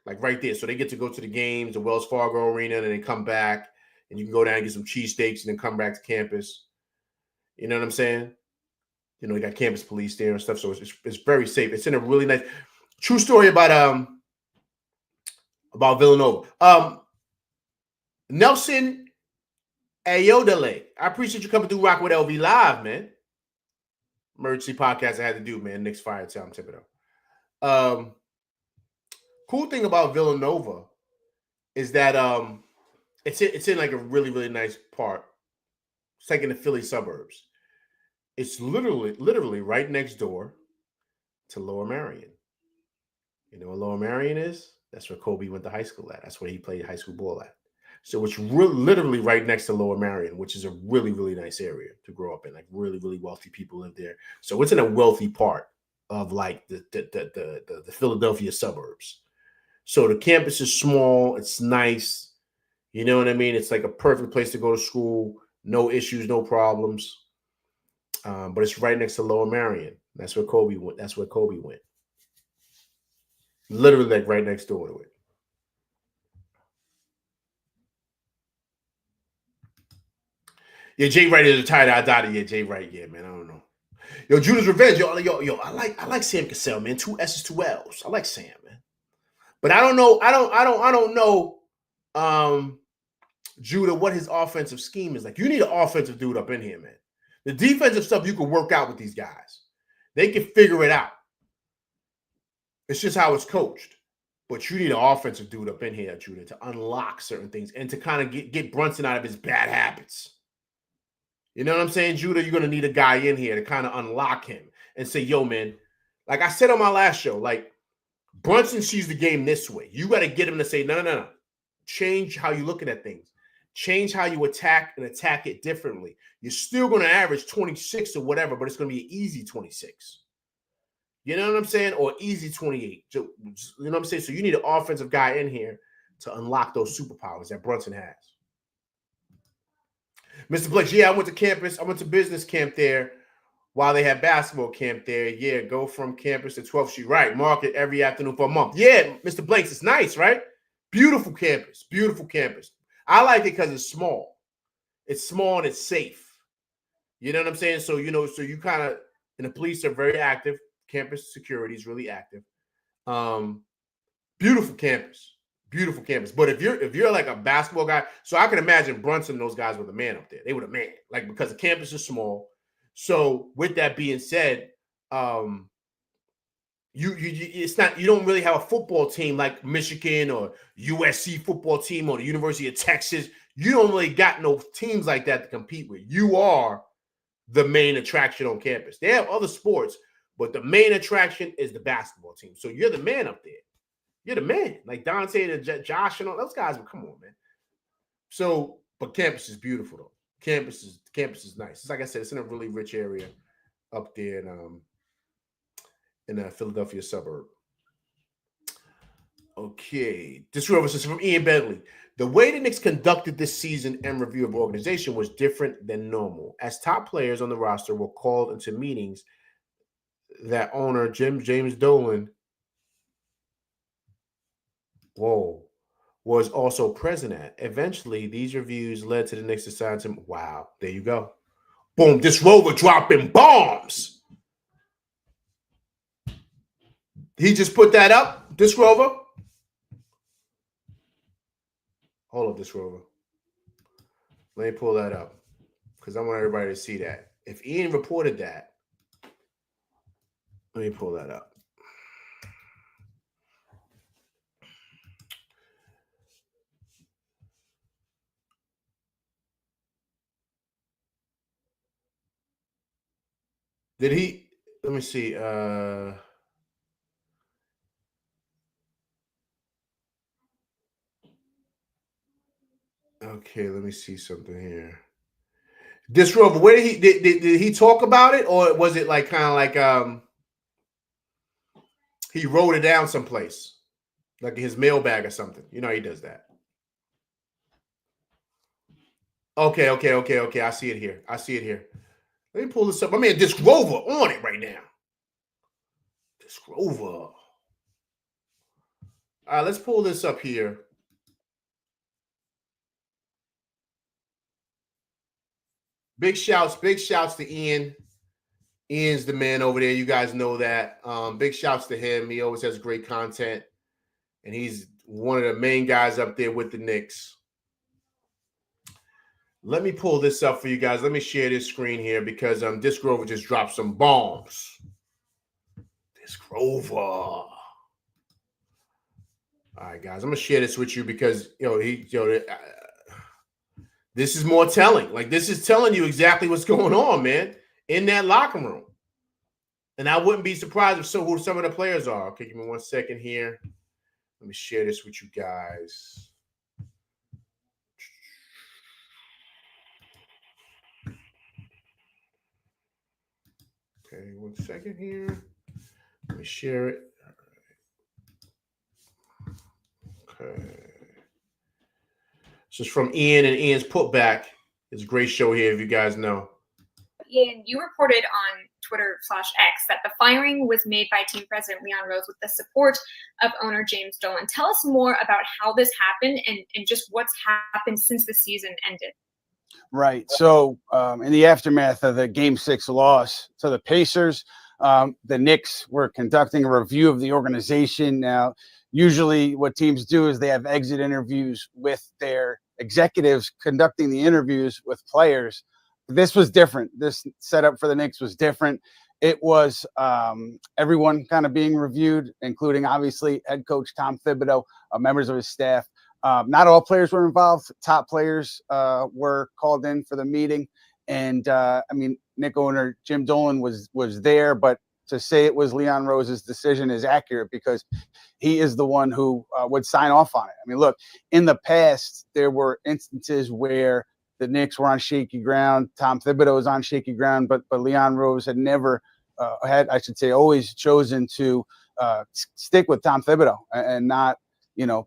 Like right there. So they get to go to the games, the Wells Fargo Arena, and then they come back and you can go down and get some cheesesteaks and then come back to campus. You know what I'm saying? They got campus police there and stuff. So it's very safe. It's in a really nice, true story about Villanova. Nelson Ayodele. I appreciate you coming through Rock with LV Live, man. Emergency podcast I had to do, man. Knicks fired Tom Thibodeau. Cool thing about Villanova is that it's in like a really, really nice part. It's like in the Philly suburbs. It's literally right next door to Lower Marion. You know what Lower Marion is? That's where Kobe went to high school at. That's where he played high school ball at. So it's literally right next to Lower Marion, which is a really, really nice area to grow up in. Like really, really wealthy people live there. So it's in a wealthy part of like the Philadelphia suburbs. So the campus is small. It's nice. You know what I mean? It's like a perfect place to go to school. No issues, no problems. But it's right next to Lower Marion. That's where Kobe went. Literally like right next door to it. Yeah, Jay Wright is retired. I doubt it. Yeah, Jay Wright. Yeah, man. I don't know. Yo, Judah's Revenge. Yo. I like Sam Cassell, man. 2 S's, 2 L's. I like Sam, man. But I don't know. I don't know. Judah, what his offensive scheme is like. You need an offensive dude up in here, man. The defensive stuff you can work out with these guys. They can figure it out. It's just how it's coached. But you need an offensive dude up in here, Judah, to unlock certain things and to kind of get Brunson out of his bad habits. You know what I'm saying, Judah? You're going to need a guy in here to kind of unlock him and say, yo, man, like I said on my last show, like Brunson sees the game this way. You got to get him to say, no. Change how you're looking at things. Change how you attack and attack it differently. You're still going to average 26 or whatever, but it's going to be an easy 26. You know what I'm saying? Or easy 28. You know what I'm saying? So you need an offensive guy in here to unlock those superpowers that Brunson has. Mr. Blake, yeah, I went to campus. I went to business camp there while they had basketball camp there. Yeah, go from campus to 12th Street. Right, market every afternoon for a month. Yeah, Mr. Blake's, it's nice, right? Beautiful campus. Beautiful campus. I like it because it's small. It's small and it's safe. You know what I'm saying? So, you know, so you kind of, and the police are very active. Campus security is really active. Beautiful campus. Beautiful campus. But if you're like a basketball guy, so I can imagine Brunson and those guys were the man up there. They were the man, like, because the campus is small. So with that being said, it's not, you don't really have a football team like Michigan or USC football team or the University of Texas. You don't really got no teams like that to compete with. You are the main attraction on campus. They have other sports, but the main attraction is the basketball team. So you're the man up there. You're the man. Like Dante and Josh and all those guys. But come on, man. So, but campus is beautiful though. Campus is nice. It's like I said, it's in a really rich area up there in a Philadelphia suburb. Okay. This is from Ian Bedley. The way the Knicks conducted this season and review of organization was different than normal, as top players on the roster were called into meetings that owner James Dolan was also present at. Eventually, these reviews led to the Knicks deciding to, wow, there you go. Boom, this Rover dropping bombs. He just put that up, this Rover. Hold up, this Rover. Let me pull that up because I want everybody to see that. If Ian reported that, let me pull that up. Did he? Let me see. Okay, let me see something here. This Rover, where did he talk about it, or was it like kind of like he wrote it down someplace, like in his mailbag or something? You know he does that. Okay. I see it here. Let me pull this up. I mean, this Rover on it right now. This Rover. All right, let's pull this up here. Big shouts to Ian. Ian's the man over there. You guys know that. Big shouts to him. He always has great content. And he's one of the main guys up there with the Knicks. Let me pull this up for you guys. Let me share this screen here because Disc Grover just dropped some bombs. Disc Grover. All right, guys. I'm going to share this with you because, this is more telling. Like, this is telling you exactly what's going on, man, in that locker room. And I wouldn't be surprised if who some of the players are. Okay, give me 1 second here. Let me share this with you guys. Okay, 1 second here. Let me share it. Okay. This is from Ian and Ian's Putback. It's a great show here, if you guys know. Ian, you reported on Twitter/X that the firing was made by team president Leon Rose with the support of owner James Dolan. Tell us more about how this happened and just what's happened since the season ended. Right. So in the aftermath of the Game 6 loss to the Pacers, the Knicks were conducting a review of the organization. Now, usually what teams do is they have exit interviews with their executives conducting the interviews with players. This was different. This setup for the Knicks was different. It was everyone kind of being reviewed, including obviously head coach Tom Thibodeau, members of his staff. Not all players were involved. Top players were called in for the meeting. And I mean, Knicks owner Jim Dolan was there, but to say it was Leon Rose's decision is accurate because he is the one who would sign off on it. I mean, look, in the past, there were instances where the Knicks were on shaky ground. Tom Thibodeau was on shaky ground, but Leon Rose had never always chosen to stick with Tom Thibodeau and not,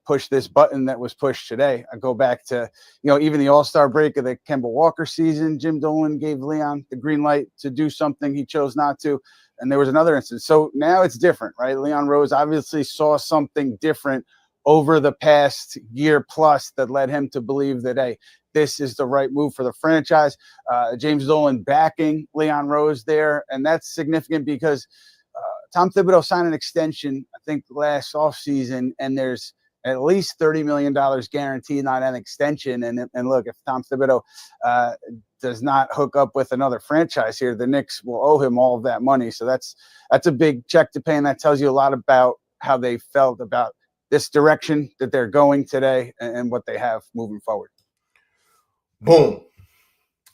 push this button that was pushed today. I go back to, even the All-Star break of the Kemba Walker season, Jim Dolan gave Leon the green light to do something he chose not to. And there was another instance. So now it's different, right? Leon Rose obviously saw something different over the past year plus that led him to believe that, hey, this is the right move for the franchise. James Dolan backing Leon Rose there. And that's significant because Tom Thibodeau signed an extension, I think, last offseason, and there's at least $30 million guaranteed on an extension. And look, if Tom Thibodeau does not hook up with another franchise here, the Knicks will owe him all of that money. So that's a big check to pay, and that tells you a lot about how they felt about this direction that they're going today and what they have moving forward. Boom.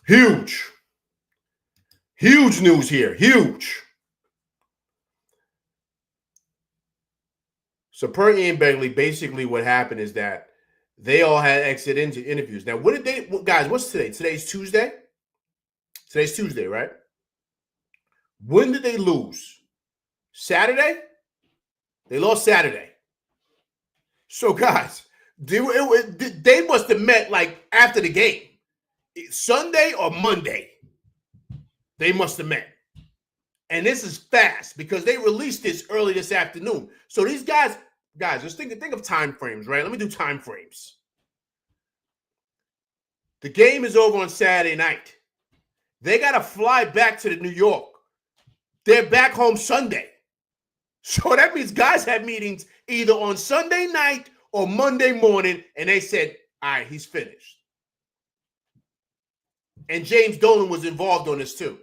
Huge news here. Huge. So per Ian Begley, basically what happened is that they all had exit interviews. Now, what did they, guys, what's today? Today's Tuesday? Today's Tuesday, right? When did they lose? Saturday? They lost Saturday. So, guys, they must have met like after the game. Sunday or Monday. They must have met. And this is fast because they released this early this afternoon. So these guys, just think of time frames, right? Let me do time frames. The game is over on Saturday night. They got to fly back to New York. They're back home Sunday. So that means guys had meetings either on Sunday night or Monday morning, and they said, all right, he's finished. And James Dolan was involved on this too.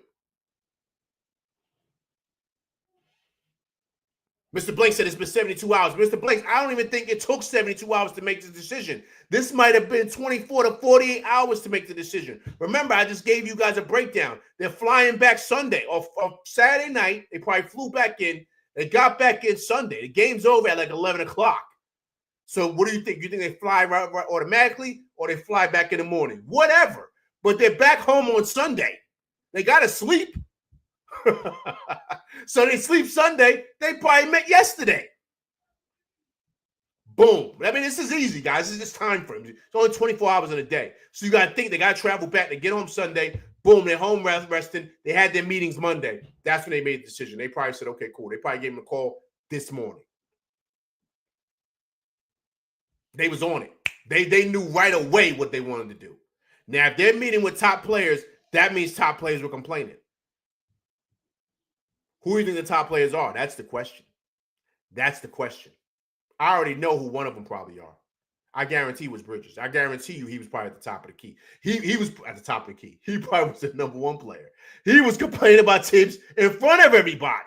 Mr. Blank said it's been 72 hours. Mr. Blank, I don't even think it took 72 hours to make the decision. This might have been 24 to 48 hours to make the decision. Remember, I just gave you guys a breakdown. They're flying back Sunday or Saturday night. They probably flew back in. They got back in Sunday. The game's over at like 11 o'clock. So what do you think? You think they fly right automatically or they fly back in the morning? Whatever. But they're back home on Sunday. They got to sleep. So they sleep Sunday. They probably met yesterday. Boom. I mean, this is easy, guys. This is just time frames. It's only 24 hours in a day. So you got to think they got to travel back. They get home Sunday. Boom. They're home resting. They had their meetings Monday. That's when they made the decision. They probably said, okay, cool. They probably gave him a call this morning. They was on it. They knew right away what they wanted to do. Now, if they're meeting with top players, that means top players were complaining. Who do you think the top players are? That's the question. That's the question. I already know who one of them probably are. I guarantee it was Bridges. I guarantee you he was probably at the top of the key. He was at the top of the key. He probably was the number one player. He was complaining about Tibbs in front of everybody.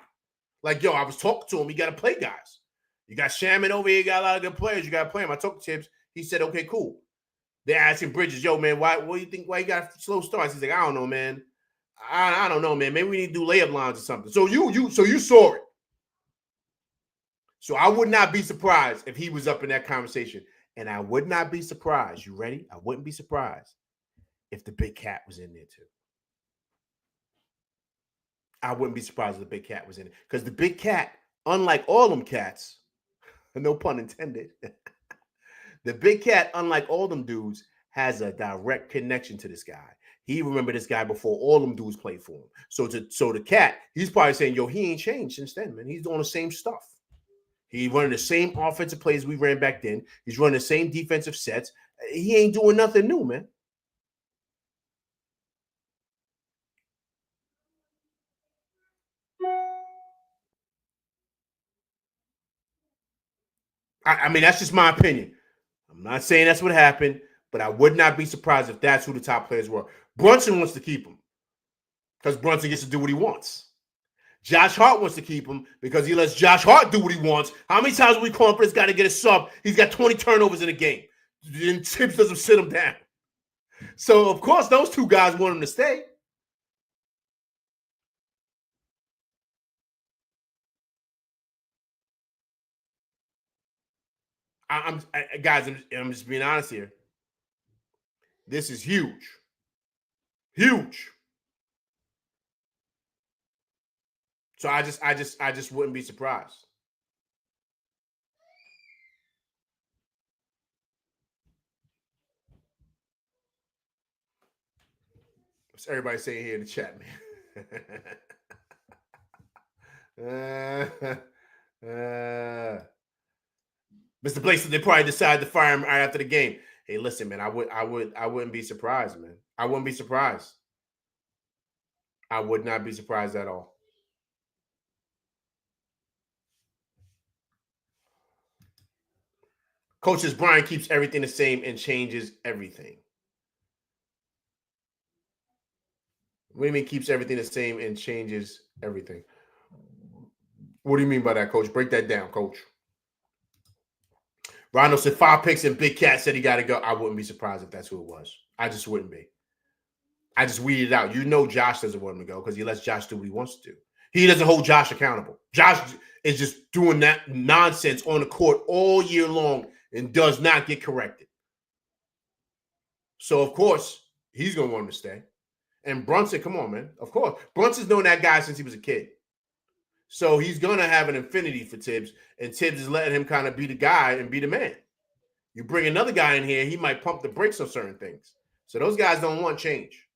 Like, yo, I was talking to him. You got to play guys. You got Shaman over here. You got a lot of good players. You got to play him. I talked to Tibbs. He said, okay, cool. They're asking Bridges, yo, man, what do you think? Why you got slow starts? He's like, I don't know, man. I don't know, man. Maybe we need to do layup lines or something. So you saw it. So I would not be surprised if he was up in that conversation. And I would not be surprised. You ready? I wouldn't be surprised if the big cat was in there too. I wouldn't be surprised if the big cat was in it. Because the big cat, unlike all them cats, no pun intended, the big cat, unlike all them dudes, has a direct connection to this guy. He remembered this guy before all them dudes played for him. So the cat, he's probably saying, yo, he ain't changed since then, man. He's doing the same stuff. He running the same offensive plays we ran back then. He's running the same defensive sets. He ain't doing nothing new, man. I mean, that's just my opinion. I'm not saying that's what happened, but I would not be surprised if that's who the top players were. Brunson wants to keep him because Brunson gets to do what he wants. Josh Hart wants to keep him because he lets Josh Hart do what he wants. How many times are we calling for this guy to get a sub? He's got 20 turnovers in a game. And Tibbs doesn't sit him down. So, of course, those two guys want him to stay. Guys, I'm just being honest here. This is huge. Huge. So I just wouldn't be surprised. What's everybody saying here in the chat, man? Mr. Blake said they probably decided to fire him right after the game. Hey, listen, man, I wouldn't be surprised, man. I wouldn't be surprised. I would not be surprised at all. Coaches Brian keeps everything the same and changes everything. What do you mean keeps everything the same and changes everything? What do you mean by that, Coach? Break that down, Coach. Rondo said 5 picks and Big Cat said he got to go. I wouldn't be surprised if that's who it was. I just wouldn't be. I just weeded out. You know Josh doesn't want him to go because he lets Josh do what he wants to do. He doesn't hold Josh accountable. Josh is just doing that nonsense on the court all year long and does not get corrected. So, of course, he's going to want him to stay. And Brunson, come on, man. Of course. Brunson's known that guy since he was a kid. So he's going to have an affinity for Tibbs, and Tibbs is letting him kind of be the guy and be the man. You bring another guy in here, he might pump the brakes on certain things. So those guys don't want change.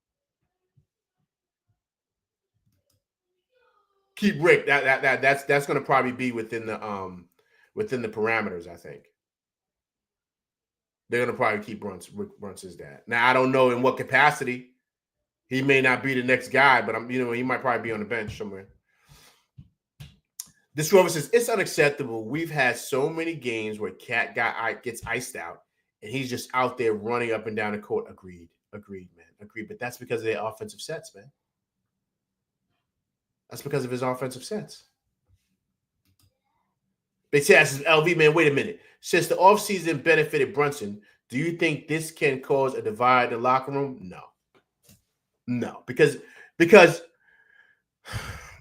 Keep Rick. That's going to probably be within the parameters, I think. They're going to probably keep Brunson's dad. Now, I don't know in what capacity. He may not be the next guy, but he might probably be on the bench somewhere. This Rover says, it's unacceptable. We've had so many games where Cat gets iced out, and he's just out there running up and down the court. Agreed, man. Agreed. But that's because of their offensive sets, man. That's because of his offensive sets. Big Tat says, LV, man, wait a minute. Since the offseason benefited Brunson, do you think this can cause a divide in the locker room? No, because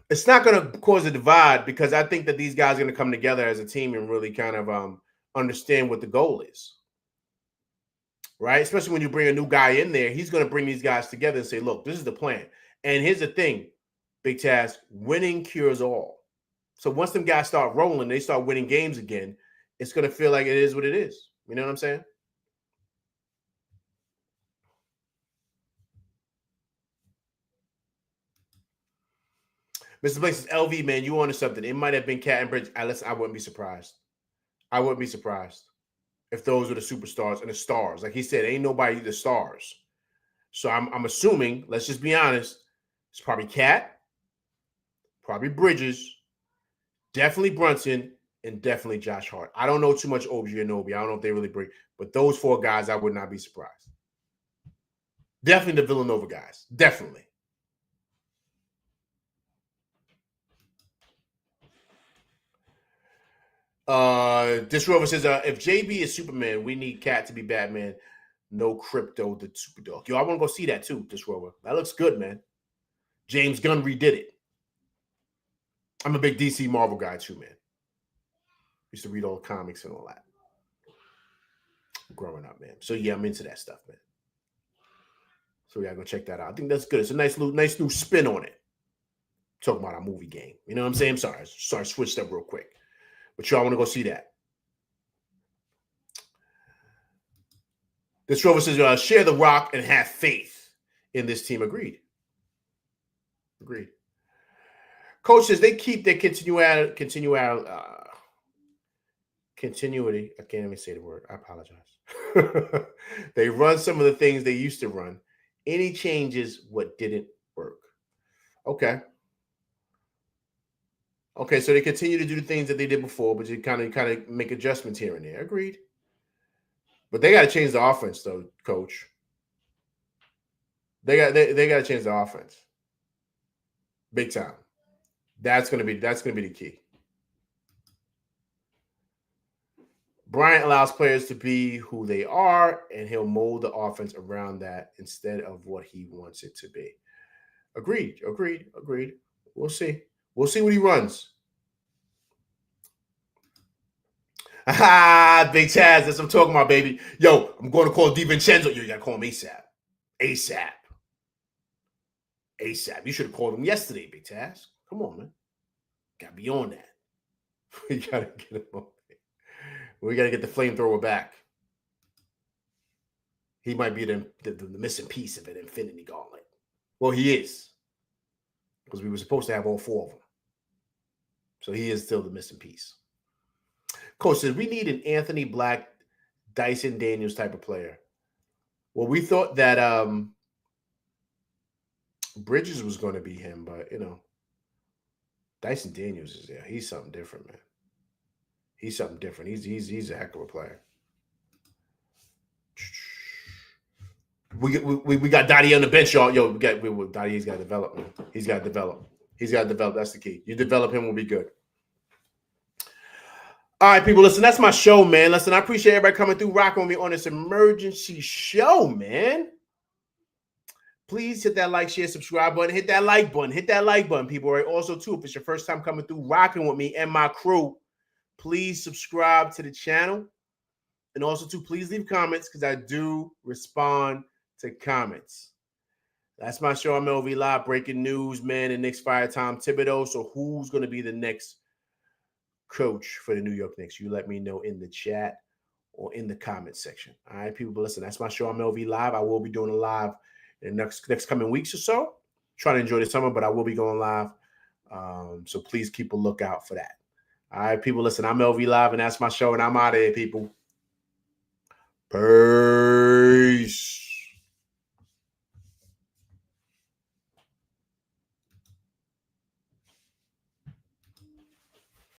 it's not going to cause a divide, because I think that these guys are going to come together as a team and really kind of understand what the goal is, right? Especially when you bring a new guy in there, he's going to bring these guys together and say, look, this is the plan. And here's the thing, Big Taz, winning cures all. So once them guys start rolling, they start winning games again, it's going to feel like it is what it is. You know what I'm saying? Mr. Blake says, LV, man, you onto something. It might have been Cat and Bridge. I wouldn't be surprised. I wouldn't be surprised if those were the superstars and the stars. Like he said, ain't nobody the stars. So I'm assuming, let's just be honest, it's probably Cat, probably Bridges, definitely Brunson, and definitely Josh Hart. I don't know too much OG and Nobi. I don't know if they really bring, but those 4 guys, I would not be surprised. Definitely the Villanova guys. Definitely. This Rover says, if JB is Superman, we need Cat to be Batman. No Crypto, the super dog. Yo, I want to go see that too, this Rover. That looks good, man. James Gunn redid it. I'm a big DC Marvel guy too, man. Used to read all the comics and all that growing up, man. So yeah, I'm into that stuff, man. So we gotta go check that out. I think that's good. It's a nice new spin on it. Talking about our movie game. You know what I'm saying? I'm sorry, switched up real quick. But y'all want to go see that. This Rover says, share the rock and have faith in this team. Agreed. Coach says they keep their continuity. I can't even say the word. I apologize. They run some of the things they used to run. Any changes, what didn't work? Okay, so they continue to do the things that they did before, but you kind of make adjustments here and there. Agreed. But they got to change the offense, though, Coach. They got to change the offense, big time. That's gonna be the key. Bryant allows players to be who they are, and he'll mold the offense around that instead of what he wants it to be. Agreed. We'll see what he runs. Ah, Big Taz, that's what I'm talking about, baby. Yo, I'm going to call DiVincenzo. You got to call him ASAP. ASAP. ASAP. You should have called him yesterday, Big Taz. Come on, man. Got to be on that. We got to get him on. We got to get the flamethrower back. He might be the missing piece of an Infinity Gauntlet. Well, he is. Because we were supposed to have all 4 of them. So he is still the missing piece. Coach says, we need an Anthony Black, Dyson Daniels type of player. Well, we thought that Bridges was going to be him, but, Dyson Daniels is there. He's something different, man. He's something different. He's a heck of a player. We got Dottie on the bench, y'all. Yo, Dottie. He's got to develop, man. He's got to develop. That's the key. You develop him, will be good. All right, people, listen, that's my show, man. Listen, I appreciate everybody coming through, rocking with me on this emergency show, man. Please hit that like, share, subscribe button. Hit that like button. Hit that like button, people. Right? Also, too, if it's your first time coming through, rocking with me and my crew, please subscribe to the channel. And also, too, please leave comments because I do respond to comments. That's my show. I'm LV Live. Breaking news, man. The Knicks fire Tom Thibodeau. So who's going to be the next coach for the New York Knicks? You let me know in the chat or in the comment section. All right, people, listen, that's my show. I'm LV Live. I will be doing a live in the next coming weeks or so. Try to enjoy the summer, but I will be going live. So please keep a lookout for that. All right, people, listen, I'm LV Live, and that's my show, and I'm out of here, people.